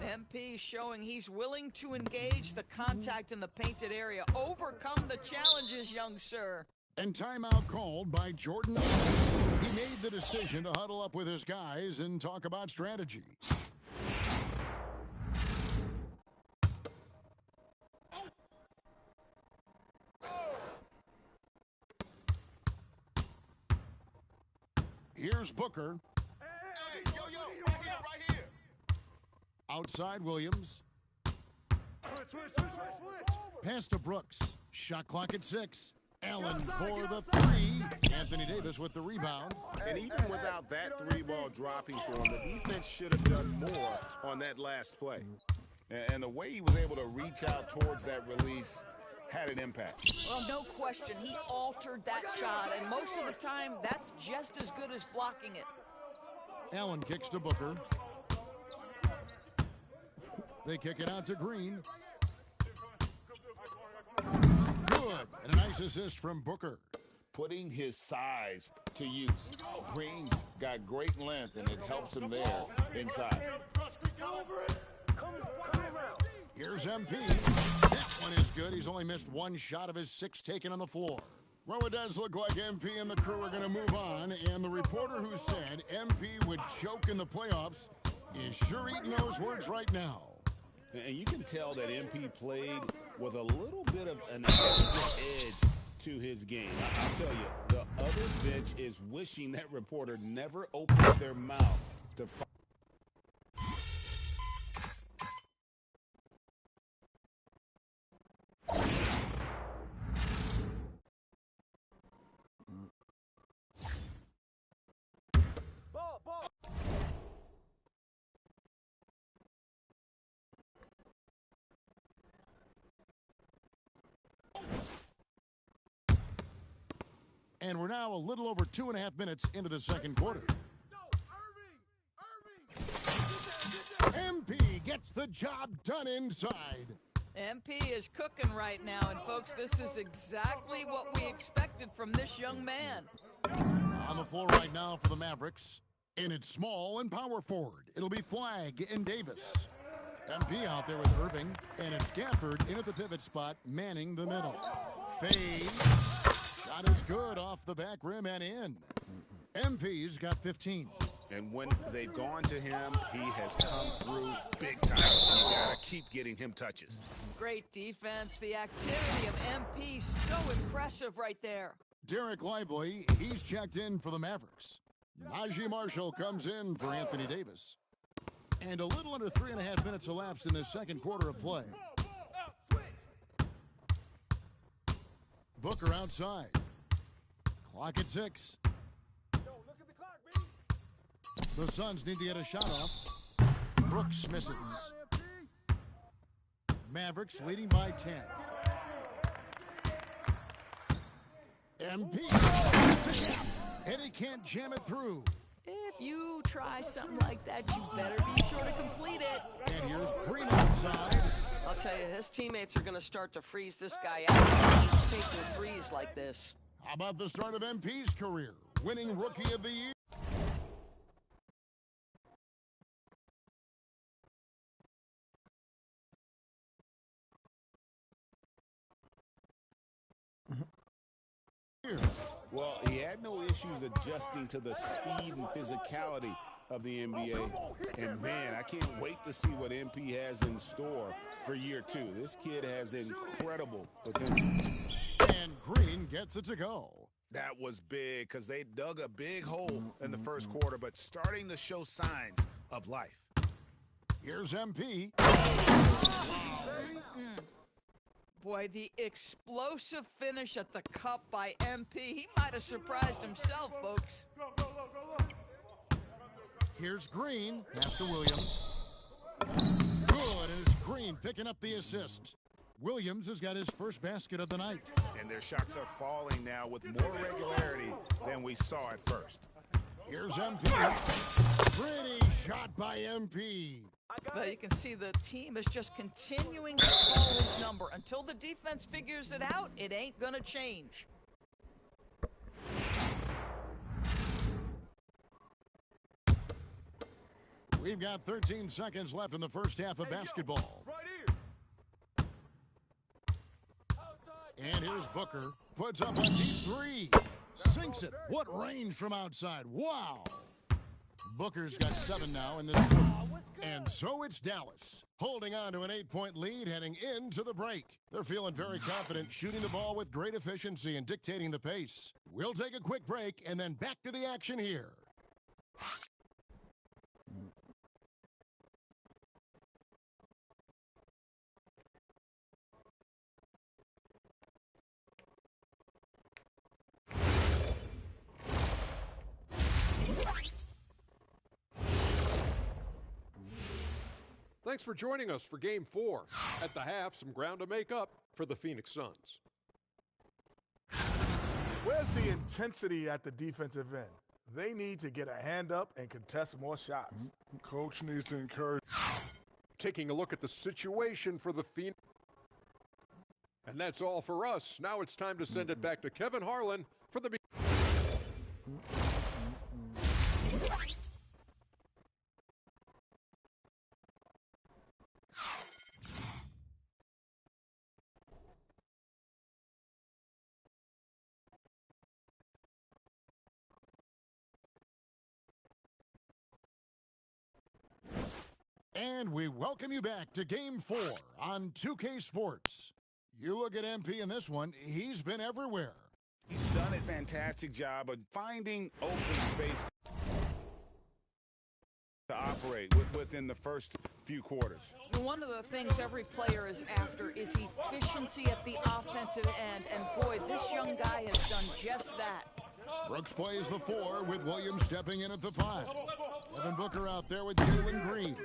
MP showing he's willing to engage the contact in the painted area. Overcome the challenges, young sir. And timeout called by Jordan. He made the decision to huddle up with his guys and talk about strategy. Here's Booker. Hey, yo, right here. Outside Williams. Pass to Brooks. Shot clock at 6. Allen for the 3. Anthony Davis with the rebound. And even without that 3-ball dropping for him, the defense should have done more on that last play. And the way he was able to reach out towards that release had an impact. Well, no question. He altered that shot, and most of the time, that's just as good as blocking it. Allen kicks to Booker. They kick it out to Green. Good. And a nice assist from Booker. Putting his size to use. Green's got great length, and it helps him there inside. Here's MP. That one is good. He's only missed one shot of his 6 taken on the floor. Well, it does look like MP and the crew are going to move on, and the reporter who said MP would choke in the playoffs is sure eating those words right now. And you can tell that MP played with a little bit of an extra edge to his game. I'll tell you, the other bench is wishing that reporter never opened their mouth to fight. And we're now a little over 2.5 minutes into the second quarter. MP gets the job done inside. MP is cooking right now, and folks, this is exactly what we expected from this young man. On the floor right now for the Mavericks, and it's small and power forward. It'll be Flagg and Davis. MP out there with Irving, and it's Gafford in at the pivot spot, manning the middle. Fade. Shot is good off the back rim and in. MP's got 15. And when they've gone to him, he has come through big time. You gotta keep getting him touches. Great defense. The activity of MP, so impressive right there. Derek Lively, he's checked in for the Mavericks. Najee Marshall comes in for Anthony Davis. And a little under 3.5 minutes elapsed in the second quarter of play. Booker outside. Clock at 6. The Suns need to get a shot off. Brooks misses. Mavericks leading by 10. MP. And he can't jam it through. If you try something like that, you better be sure to complete it. And here's Green outside. I'll tell you, his teammates are going to start to freeze this guy out. He's taking threes like this. How about the start of MP's career? Winning Rookie of the Year. Well, he had no issues adjusting to the speed and physicality of the NBA. And, man, I can't wait to see what MP has in store for year 2. This kid has incredible potential. And Green gets it to go. That was big because they dug a big hole in the first quarter, but starting to show signs of life. Here's MP. Boy, the explosive finish at the cup by MP. He might have surprised himself, folks. Here's Green. Pass to Williams. Good, and it's Green picking up the assist. Williams has got his first basket of the night. And their shots are falling now with more regularity than we saw at first. Here's MP. Pretty shot by MP. But you can see the team is just continuing to call his number. Until the defense figures it out, it ain't going to change. We've got 13 seconds left in the first half of basketball. And here's Booker. Puts up a deep 3. Sinks it. What range from outside. Wow. Booker's got 7 now in this quarter. And so it's Dallas, holding on to an 8-point lead heading into the break. They're feeling very confident, shooting the ball with great efficiency and dictating the pace. We'll take a quick break and then back to the action here. Thanks for joining us for Game 4. At the half, some ground to make up for the Phoenix Suns. Where's the intensity at the defensive end? They need to get a hand up and contest more shots. Coach needs to encourage. Taking a look at the situation for the Phoenix. And that's all for us. Now it's time to send it back to Kevin Harlan for the... And we welcome you back to Game 4 on 2K Sports. You look at MP in this one, he's been everywhere. He's done a fantastic job of finding open space to operate within the first few quarters. One of the things every player is after is efficiency at the offensive end, and boy, this young guy has done just that. Brooks plays the 4 with Williams stepping in at the 5. Devin Booker out there with Jalen Green.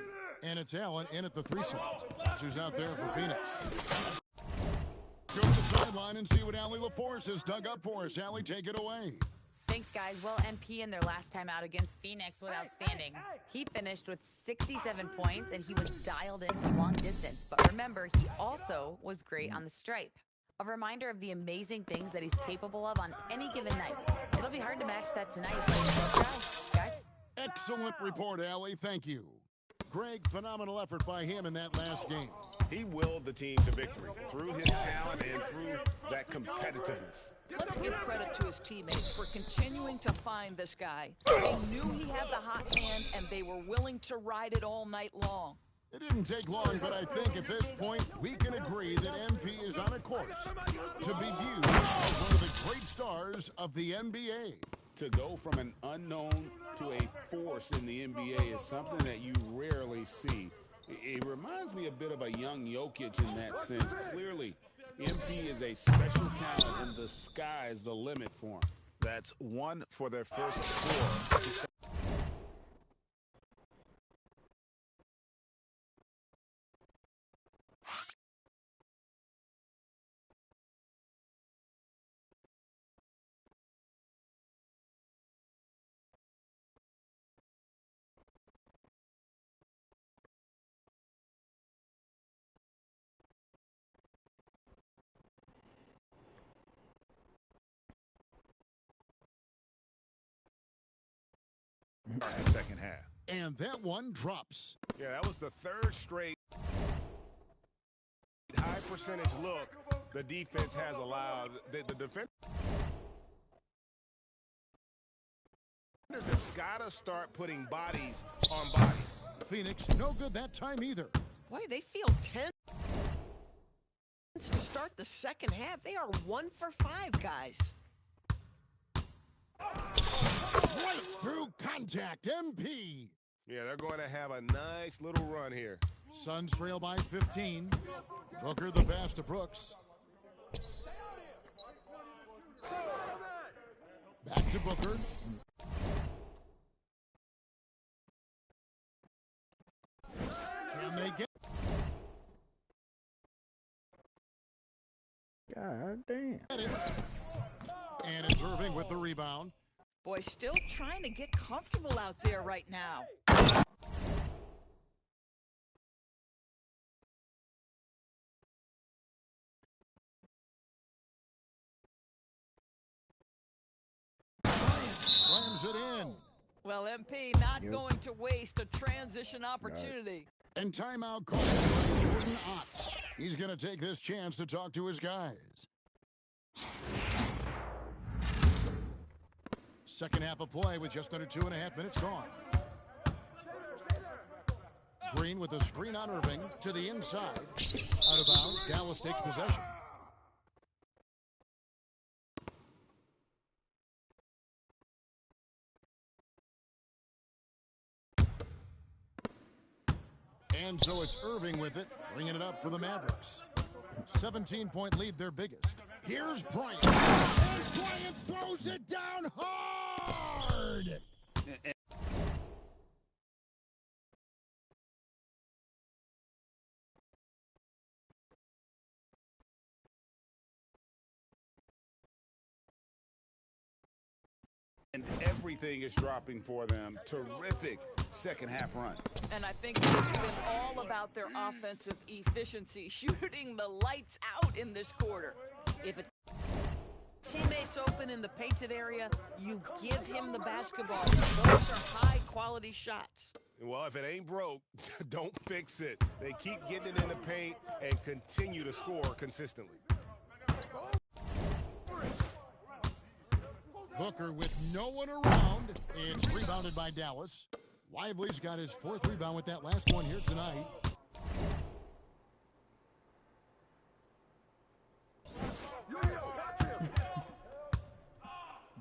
And it's Allen in at the 3 slot. That's who's out there for Phoenix. Go to the sideline and see what Allie LaForce has dug up for us. Allie, take it away. Thanks, guys. Well, MP in their last time out against Phoenix was outstanding. He finished with 67 points, and he was dialed in from long distance. But remember, he also was great on the stripe. A reminder of the amazing things that he's capable of on any given night. It'll be hard to match that tonight, but we'll try, guys. Excellent report, Allie. Thank you. Greg, phenomenal effort by him in that last game. He willed the team to victory through his talent and through that competitiveness. Let's give credit to his teammates for continuing to find this guy. They knew he had the hot hand, and they were willing to ride it all night long. It didn't take long, but I think at this point we can agree that MP is on a course to be viewed as one of the great stars of the NBA. To go from an unknown to a force in the NBA is something that you rarely see. It reminds me a bit of a young Jokic in that sense. Clearly, MP is a special talent, and the sky is the limit for him. That's one for their first 4. Second half. And that one drops. Yeah, that was the 3rd straight high percentage look the defense has allowed. The defense has got to start putting bodies on bodies. Phoenix, no good that time either. Boy, they feel tense to start the second half. They are 1 for 5, guys. Right through contact, MP. Yeah, they're going to have a nice little run here. Suns trail by 15. Booker the pass to Brooks. Back to Booker. Can they get... God damn. And it's Irving with the rebound. Boy, still trying to get comfortable out there right now. Slams it in. Well, MP not going to waste a transition opportunity. And timeout called by Jordan Ott. He's going to take this chance to talk to his guys. Second half of play with just under 2.5 minutes gone. Green with a screen on Irving to the inside. Out of bounds. Dallas takes possession. And so it's Irving with it, bringing it up for the Mavericks. 17-point lead, their biggest. Here's Bryant. And Bryant throws it down hard. And everything is dropping for them. Terrific second half run. And I think it's been all about their offensive efficiency, shooting the lights out in this quarter. If a teammate's open in the painted area, you give him the basketball. Those are high-quality shots. Well, if it ain't broke, don't fix it. They keep getting it in the paint and continue to score consistently. Booker with no one around. It's rebounded by Dallas. Lively's got his fourth rebound with that last one here tonight.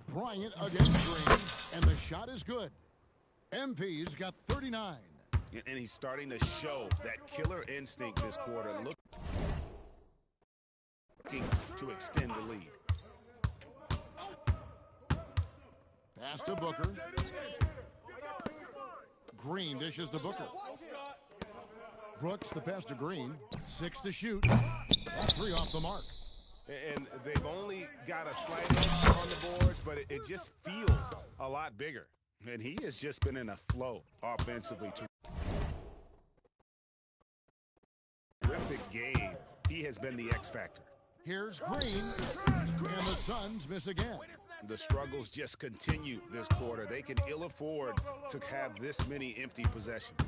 Bryant against Green, and the shot is good. MP's got 39. And he's starting to show that killer instinct this quarter, looking to extend the lead. Pass to Booker. Green dishes to Booker. Brooks, the pass to Green. 6 to shoot. That 3 off the mark. And they've only got a slight edge on the boards, but it just feels a lot bigger. And he has just been in a flow offensively. Terrific game. He has been the X factor. Here's Green, and the Suns miss again. The struggles just continue this quarter. They can ill afford to have this many empty possessions.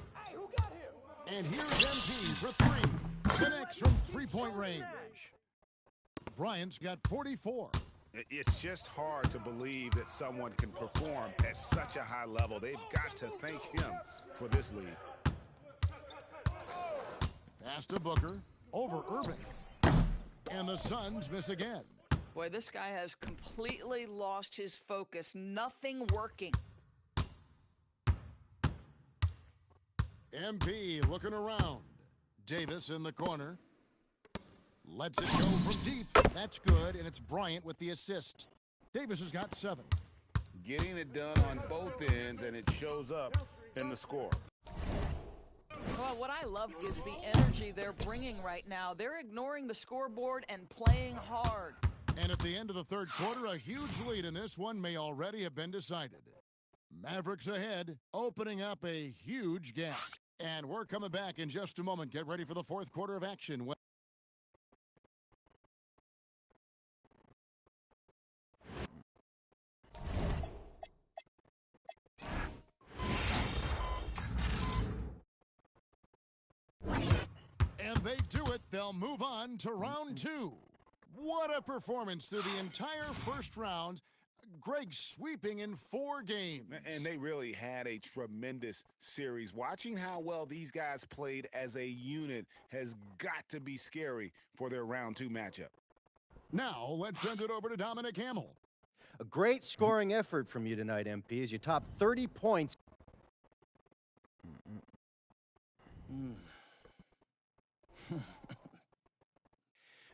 And here's MP for 3. Connects from three-point range. Bryant's got 44. It's just hard to believe that someone can perform at such a high level. They've got to thank him for this lead. Pass to Booker, over Irving. And the Suns miss again. Boy, this guy has completely lost his focus. Nothing working. MP looking around. Davis in the corner. Lets it go from deep. That's good, and it's Bryant with the assist. Davis has got 7. Getting it done on both ends, and it shows up in the score. Well, what I love is the energy they're bringing right now. They're ignoring the scoreboard and playing hard. And at the end of the third quarter, a huge lead in this one may already have been decided. Mavericks ahead, opening up a huge gap. And we're coming back in just a moment. Get ready for the fourth quarter of action. And they do it. They'll move on to round 2. What a performance through the entire first round. Greg sweeping in 4 games. And they really had a tremendous series. Watching how well these guys played as a unit has got to be scary for their round 2 matchup. Now, let's send it over to Dominic Hamill. A great scoring effort from you tonight, MP, as you top 30 points.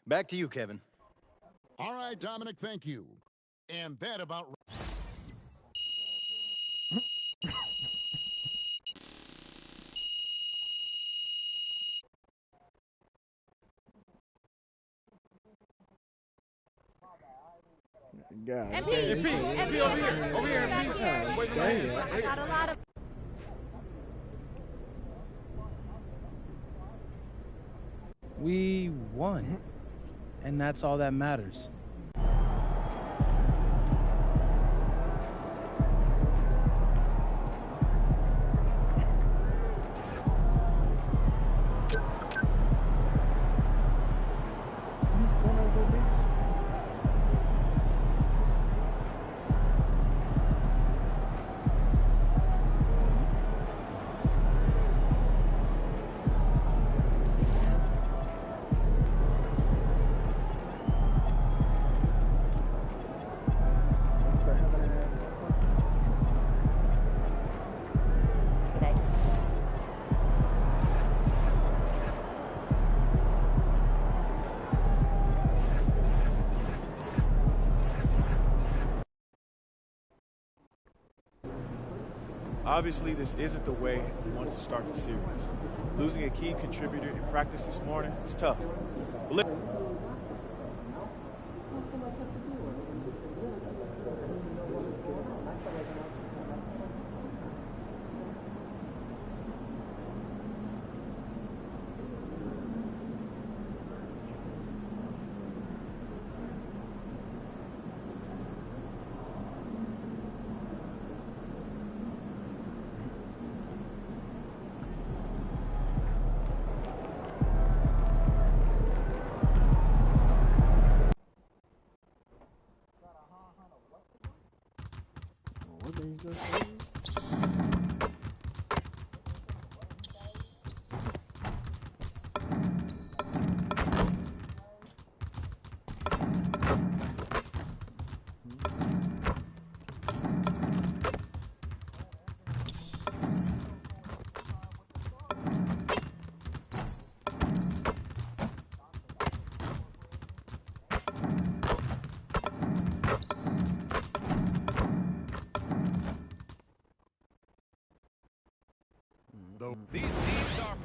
Back to you, Kevin. All right, Dominic, thank you. And that about... God. MP, over here. Wait, got a lot of... We won, and that's all that matters. Obviously, this isn't the way we wanted to start the series. Losing a key contributor in practice this morning is tough.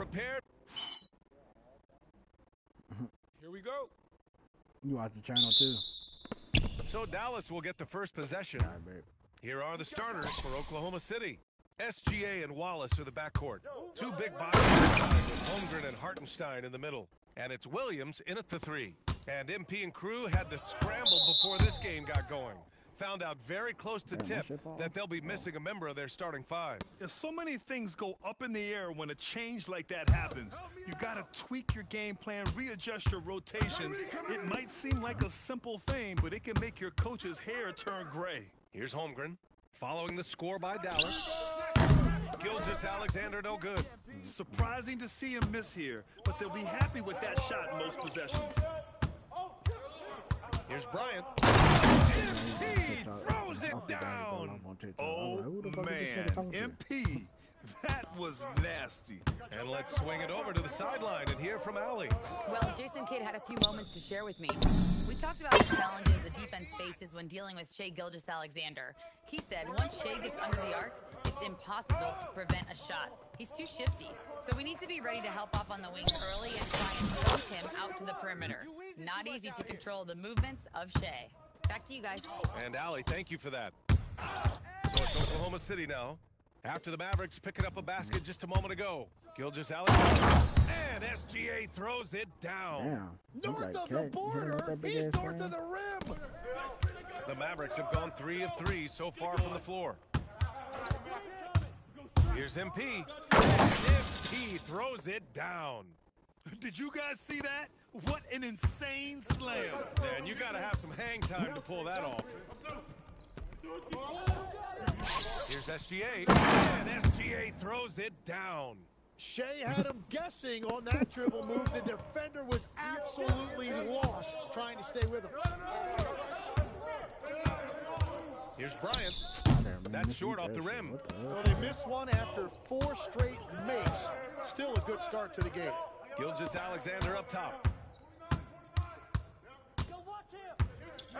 prepared. Here we go. You watch the channel too. So Dallas will get the first possession. Here are the starters for Oklahoma City. SGA and Wallace are the backcourt. Two big bodies with Holmgren and Hartenstein in the middle. And it's Williams in at the 3. And MP and crew had to scramble before this game got going. Found out very close to tip that they'll be missing a member of their starting 5. There's so many things go up in the air when a change like that happens. You gotta tweak your game plan, readjust your rotations. It might seem like a simple thing, but it can make your coach's hair turn gray. Here's Holmgren, following the score by Dallas. Gilgeous-Alexander no good. Surprising to see him miss here, but they'll be happy with that shot in most possessions. Here's Bryant. MP throws it down. Oh, man. MP, that was nasty. And let's swing it over to the sideline and hear from Allie. Well, Jason Kidd had a few moments to share with me. We talked about the challenges a defense faces when dealing with Shai Gilgeous-Alexander. He said once Shai gets under the arc, it's impossible to prevent a shot. He's too shifty. So we need to be ready to help off on the wing early and try and force him out to the perimeter. Not easy to control the movements of Shai. Back to you guys. And Allie, thank you for that. So it's Oklahoma City now. After the Mavericks picking up a basket just a moment ago. Gilgeous-Alexander. And SGA throws it down. Damn. North of the border. He's north of the rim. The Mavericks have gone 3 of 3 so far from the floor. Here's MP. MP throws it down. Did you guys see that? What an insane slam. Man, you got to have some hang time to pull that off. Here's SGA. And SGA throws it down. Shai had him guessing on that dribble move. The defender was absolutely lost trying to stay with him. Here's Bryant. That's short off the rim. Well, they missed one after 4 straight makes. Still a good start to the game. Gilgeous-Alexander up top.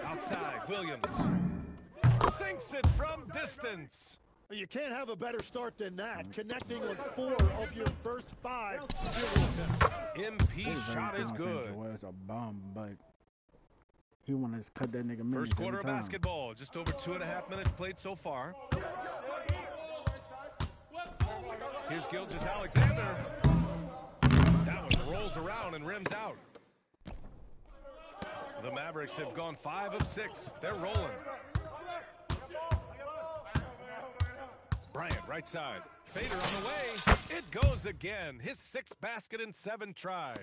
Outside, Williams. Sinks it from distance. You can't have a better start than that. Connecting with 4 of your first 5 MP's shot is good. It's a bomb, but he wanted to cut that nigga minutes. First quarter of basketball. Just over 2.5 minutes played so far. Here's Gilgeous-Alexander. That one rolls around and rims out. The Mavericks have gone 5 of 6. They're rolling. Bryant, right side. Fader on the way. It goes again. His 6th basket in 7 tries.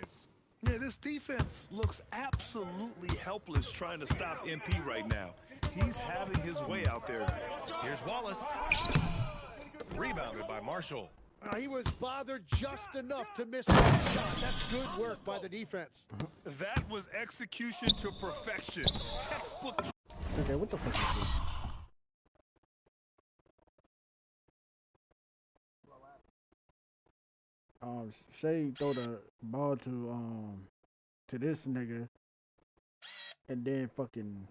Yeah, this defense looks absolutely helpless trying to stop MP right now. He's having his way out there. Here's Wallace. Rebounded by Marshall. He was bothered just enough to miss that shot. That's good work by the defense. That was execution to perfection. Textbook. Okay, what the fuck is this? Shai throw the ball to this nigga, and then fucking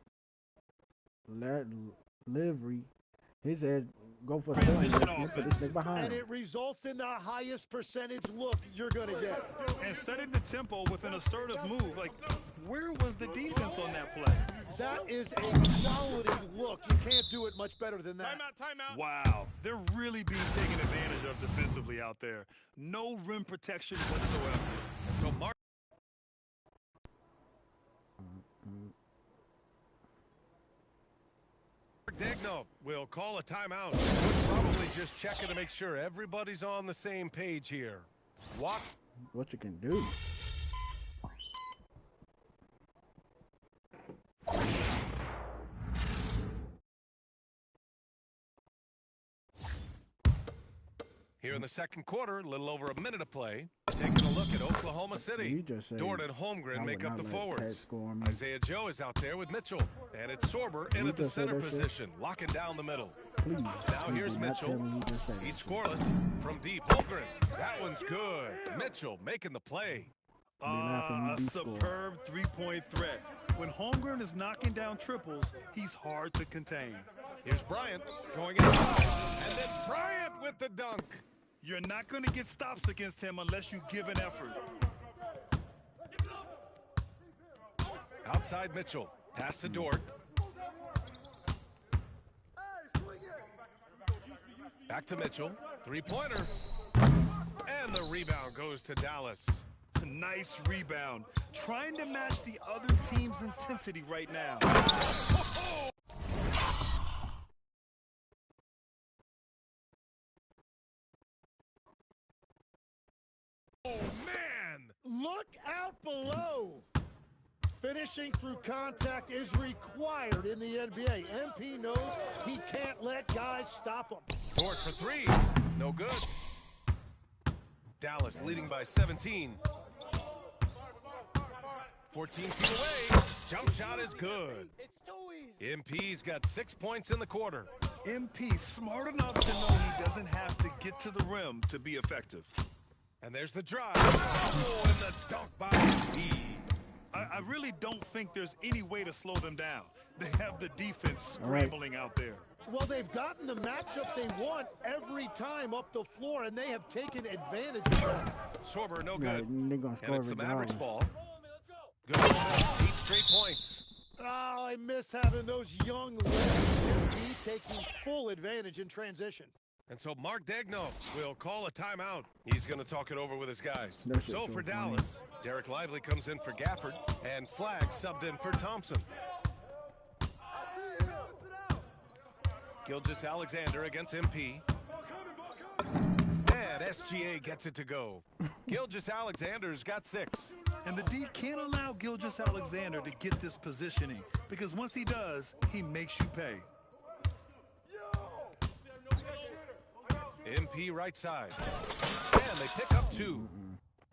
Livery, his ass go for the behind. And it results in the highest percentage look you're gonna get. And setting the tempo with an assertive move. Like, where was the defense on that play? That is a quality look. You can't do it much better than that. Timeout. Wow, they're really being taken advantage of defensively out there. No rim protection whatsoever. So Mark. Degno will call a timeout. Probably just checking to make sure everybody's on the same page here. What you can do? Here in the second quarter, a little over a minute of play. Taking a look at Oklahoma City. Dort and Holmgren make up the forwards. Isaiah Joe is out there with Mitchell. And it's Sorber in at the center position, locking down the middle. Now here's Mitchell. He's scoreless from deep. Holmgren, that one's good. Mitchell making the play. A superb three-point threat. When Holmgren is knocking down triples, he's hard to contain. Here's Bryant going inside. And then Bryant with the dunk. You're not going to get stops against him unless you give an effort. Outside Mitchell. Pass to Dort. Back to Mitchell. Three-pointer. And the rebound goes to Dallas. Nice rebound. Trying to match the other team's intensity right now. Oh, man! Look out below. Finishing through contact is required in the NBA. MP knows he can't let guys stop him. Dort for three. No good. Dallas leading by 17. 14 feet away. Jump shot is good. MP's got 6 points in the quarter. MP smart enough to know he doesn't have to get to the rim to be effective. And there's the drive. Oh, and the dunk by MP. I really don't think there's any way to slow them down. They have the defense scrambling out there. Well, they've gotten the matchup they want every time up the floor, and they have taken advantage of that. Sorber, no good. They're gonna score And it's the every Mavericks time. ball. Good. 8 straight points. Oh, I miss having those young legs. Taking full advantage in transition. And so Mark Degno will call a timeout. He's going to talk it over with his guys. So for Dallas, Derek Lively comes in for Gafford, and Flagg subbed in for Thompson. Gilgeous Alexander against MP. And SGA gets it to go. Gilgeous Alexander's got 6. And the D can't allow Gilgeous Alexander to get this positioning, because once he does, he makes you pay. MP right side. And they pick up 2.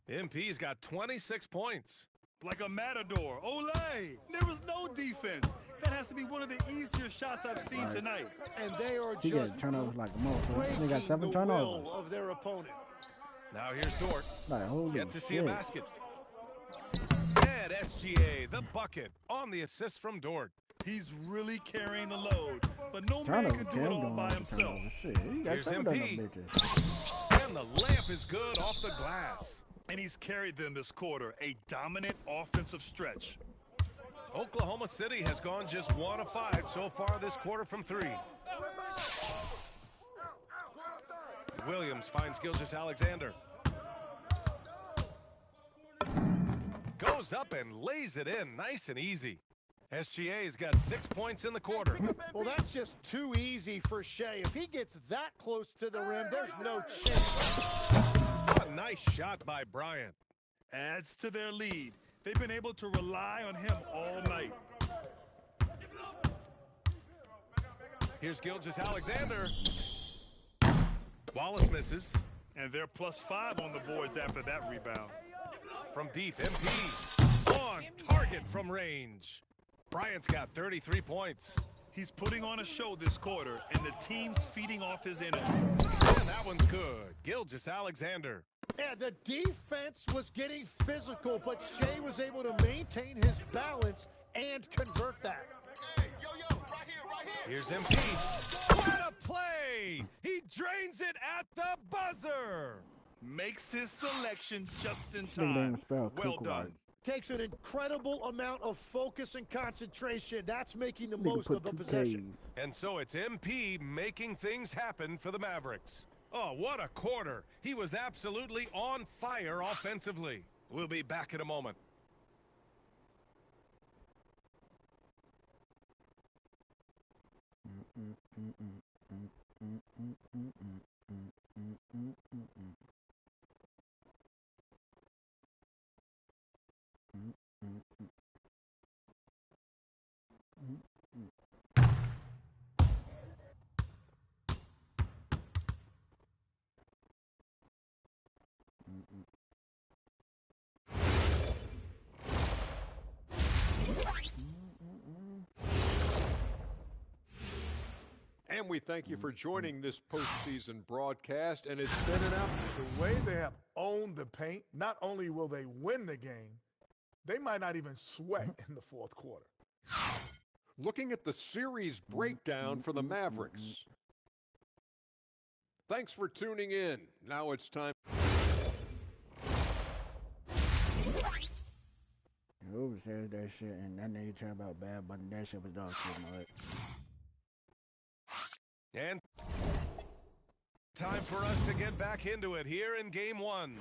MP's got 26 points. Like a matador. Olay! There was no defense. That has to be one of the easier shots I've seen tonight. And they are He just got turnovers like a motherfucker. They got breaking 7 the turnovers. will of their opponent. Now here's Dort. Like, holy Get to see shit. a basket. And SGA, the bucket, on the assist from Dort. He's really carrying the load, but no man Turnover, can do it all by himself. Shit, he got Here's 7 of them MP. bitches. And the lamp is good off the glass. And he's carried them this quarter, a dominant offensive stretch. Oklahoma City has gone just 1 of 5 so far this quarter from 3. Williams finds Gilgeous Alexander. Goes up and lays it in nice and easy. SGA's got 6 points in the quarter. Well, that's just too easy for Shea. If he gets that close to the rim, there's no chance. A nice shot by Bryant. Adds to their lead. They've been able to rely on him all night. Here's Gilgeous Alexander. Wallace misses. And they're +5 on the boards after that rebound. From deep, MP on target from range. Bryant's got 33 points. He's putting on a show this quarter, and the team's feeding off his energy. And that one's good. Gilgeous Alexander. Yeah, the defense was getting physical, but Shea was able to maintain his balance and convert that. Here's MP. What a play! He drains it at the buzzer. Makes his selections just in Nigga didn't time. spell Well cook done. right. Takes an incredible amount of focus and concentration. That's making the Nigga most put of a 2 possession. Ks. And so it's MP making things happen for the Mavericks. Oh, what a quarter. He was absolutely on fire offensively. We'll be back in a moment. And we thank you for joining this postseason broadcast. And it's been an out. The way they have owned the paint, not only will they win the game, they might not even sweat in the fourth quarter. Looking at the series breakdown for the Mavericks. Thanks for tuning in. Now it's time. Who says that shit and that nigga talking about Bad Bunny? That shit was dog shit, man. And time for us to get back into it here in game one.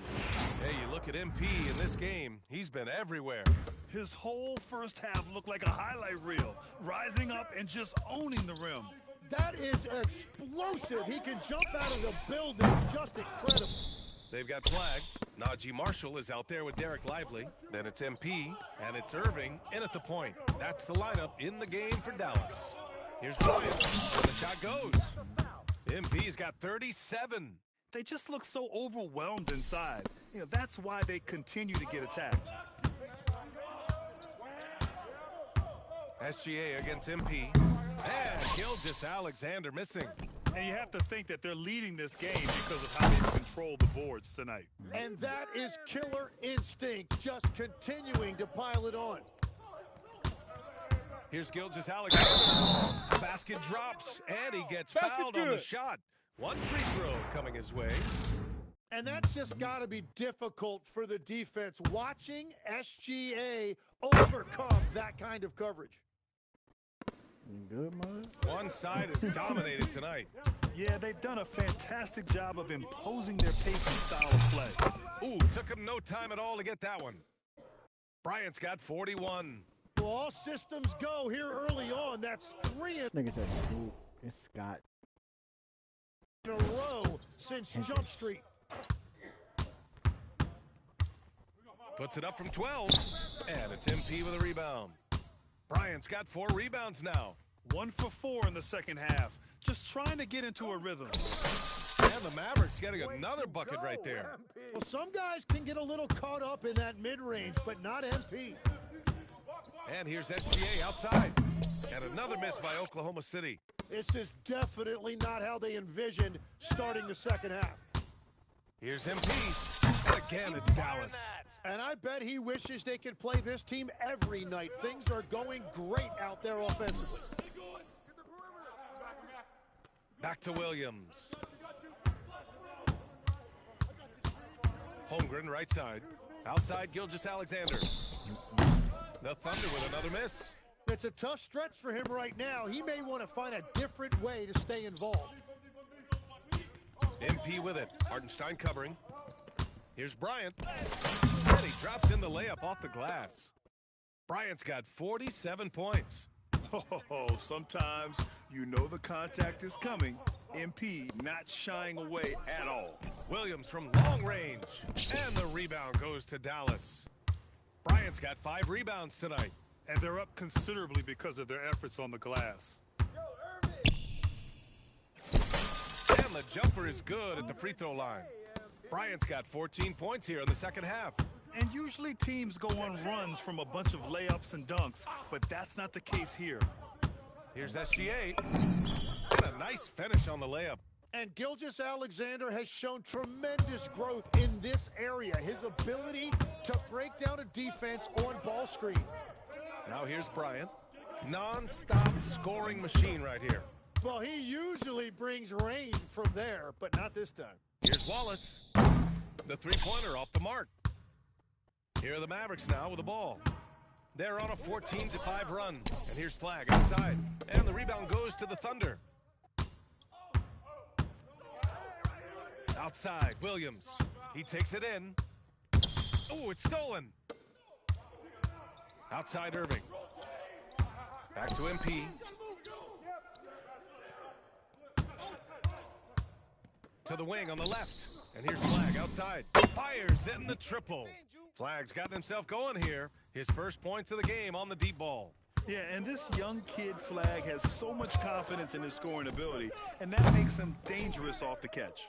Hey, you look at MP in this game, he's been everywhere. His whole first half looked like a highlight reel, rising up and just owning the rim. That is explosive. He can jump out of the building. Just incredible. They've got flag. Najee Marshall is out there with Derek Lively. Then it's MP, and it's Irving in at the point. That's the lineup in the game for Dallas. Here's Bryant, and the shot goes. MP's got 37. They just look so overwhelmed inside. You know, that's why they continue to get attacked. SGA against MP. And Gilgeous-Alexander missing. And you have to think that they're leading this game because of how they control the boards tonight. And that is killer instinct, just continuing to pile it on. Here's Gilgeous-Alexander. The basket drops, and he gets fouled on the shot. One free throw coming his way. And that's just got to be difficult for the defense, watching SGA overcome that kind of coverage. Good, man. One side is dominated tonight. Yeah, they've done a fantastic job of imposing their pace and style of play. Ooh, took him no time at all to get that one. Bryant's got 41. Well, all systems go here early on. That's 3 in Nigga said, "Ooh, it's Scott." a row since Jump Street. Puts it up from 12, and it's MP with a rebound. Bryant's got 4 rebounds now. 1 for 4 in the second half. Just trying to get into a rhythm. And the Mavericks getting another bucket right there. Well, some guys can get a little caught up in that mid-range, but not MP. And here's SGA outside. And another miss by Oklahoma City. This is definitely not how they envisioned starting the second half. Here's MP. And again, it's Dallas. And I bet he wishes they could play this team every night. Things are going great out there offensively. Back to Williams. Holmgren right side. Outside Gilgeous-Alexander. The Thunder with another miss. It's a tough stretch for him right now. He may want to find a different way to stay involved. MP with it. Hartenstein covering. Here's Bryant. And he drops in the layup off the glass. Bryant's got 47 points. Oh, sometimes you know the contact is coming. MP not shying away at all. Williams from long range. And the rebound goes to Dallas. Bryant's got 5 rebounds tonight. And they're up considerably because of their efforts on the glass. And the jumper is good at the free throw line. Bryant's got 14 points here in the second half. And usually teams go on runs from a bunch of layups and dunks, but that's not the case here. Here's SGA. And a nice finish on the layup. And Gilgeous-Alexander has shown tremendous growth in this area. His ability to break down a defense on ball screen. Now here's Bryant. Non-stop scoring machine right here. Well, he usually brings rain from there, but not this time. Here's Wallace. The three-pointer off the mark. Here are the Mavericks now with the ball. They're on a 14-5 run. And here's Flag outside. And the rebound goes to the Thunder. Outside, Williams. He takes it in. Oh, it's stolen. Outside, Irving. Back to MP. To the wing on the left. And here's Flag outside. Fires in the triple. Flag's gotten himself going here. His first points of the game on the deep ball. Yeah, and this young kid Flag has so much confidence in his scoring ability, and that makes him dangerous off the catch.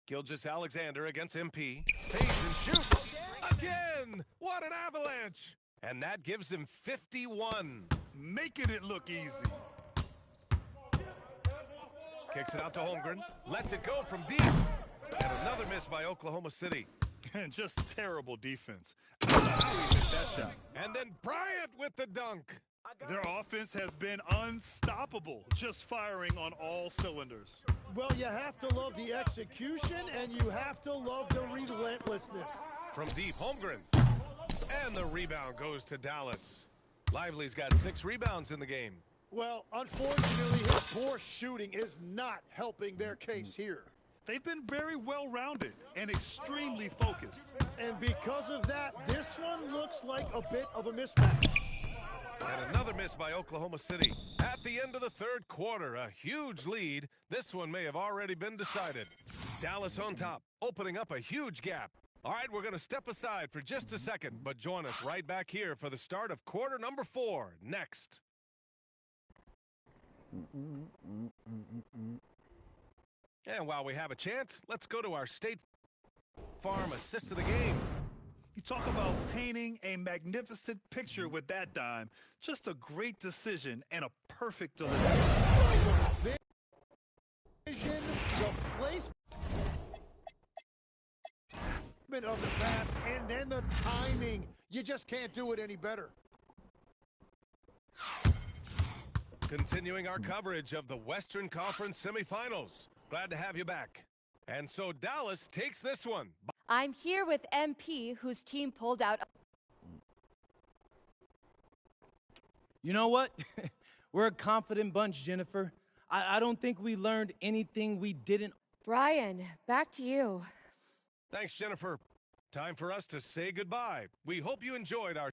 Gilgeous-Alexander against MP. Pays and shoots. Again! What an avalanche! And that gives him 51. Making it look easy. Kicks it out to Holmgren. Lets it go from deep. And another miss by Oklahoma City. And just terrible defense. I don't know how he missed that shot. And then Bryant with the dunk. Their offense has been unstoppable, just firing on all cylinders. Well, you have to love the execution, and you have to love the relentlessness. From deep, Holmgren. And the rebound goes to Dallas. Lively's got 6 rebounds in the game. Well, unfortunately, his poor shooting is not helping their case here. They've been very well-rounded and extremely focused. And because of that, this one looks like a bit of a mismatch. And another miss by Oklahoma City. At the end of the third quarter, a huge lead. This one may have already been decided. Dallas on top, opening up a huge gap. All right, we're going to step aside for just a second, but join us right back here for the start of quarter number 4 next. And while we have a chance, let's go to our State Farm assist of the game. You talk about painting a magnificent picture with that dime. Just a great decision and a perfect delivery. Vision, the placement of the pass, and then the timing. You just can't do it any better. Continuing our coverage of the Western Conference semifinals. Glad to have you back. And so Dallas takes this one. I'm here with MP, whose team pulled out. You know what? We're a confident bunch, Jennifer. I don't think we learned anything we didn't. Brian, back to you. Thanks, Jennifer. Time for us to say goodbye. We hope you enjoyed our...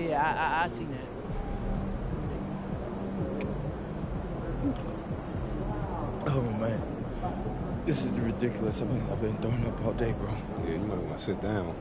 Yeah, I seen that. Oh man, this is ridiculous. I've been throwing up all day, bro. Yeah, you might want to sit down.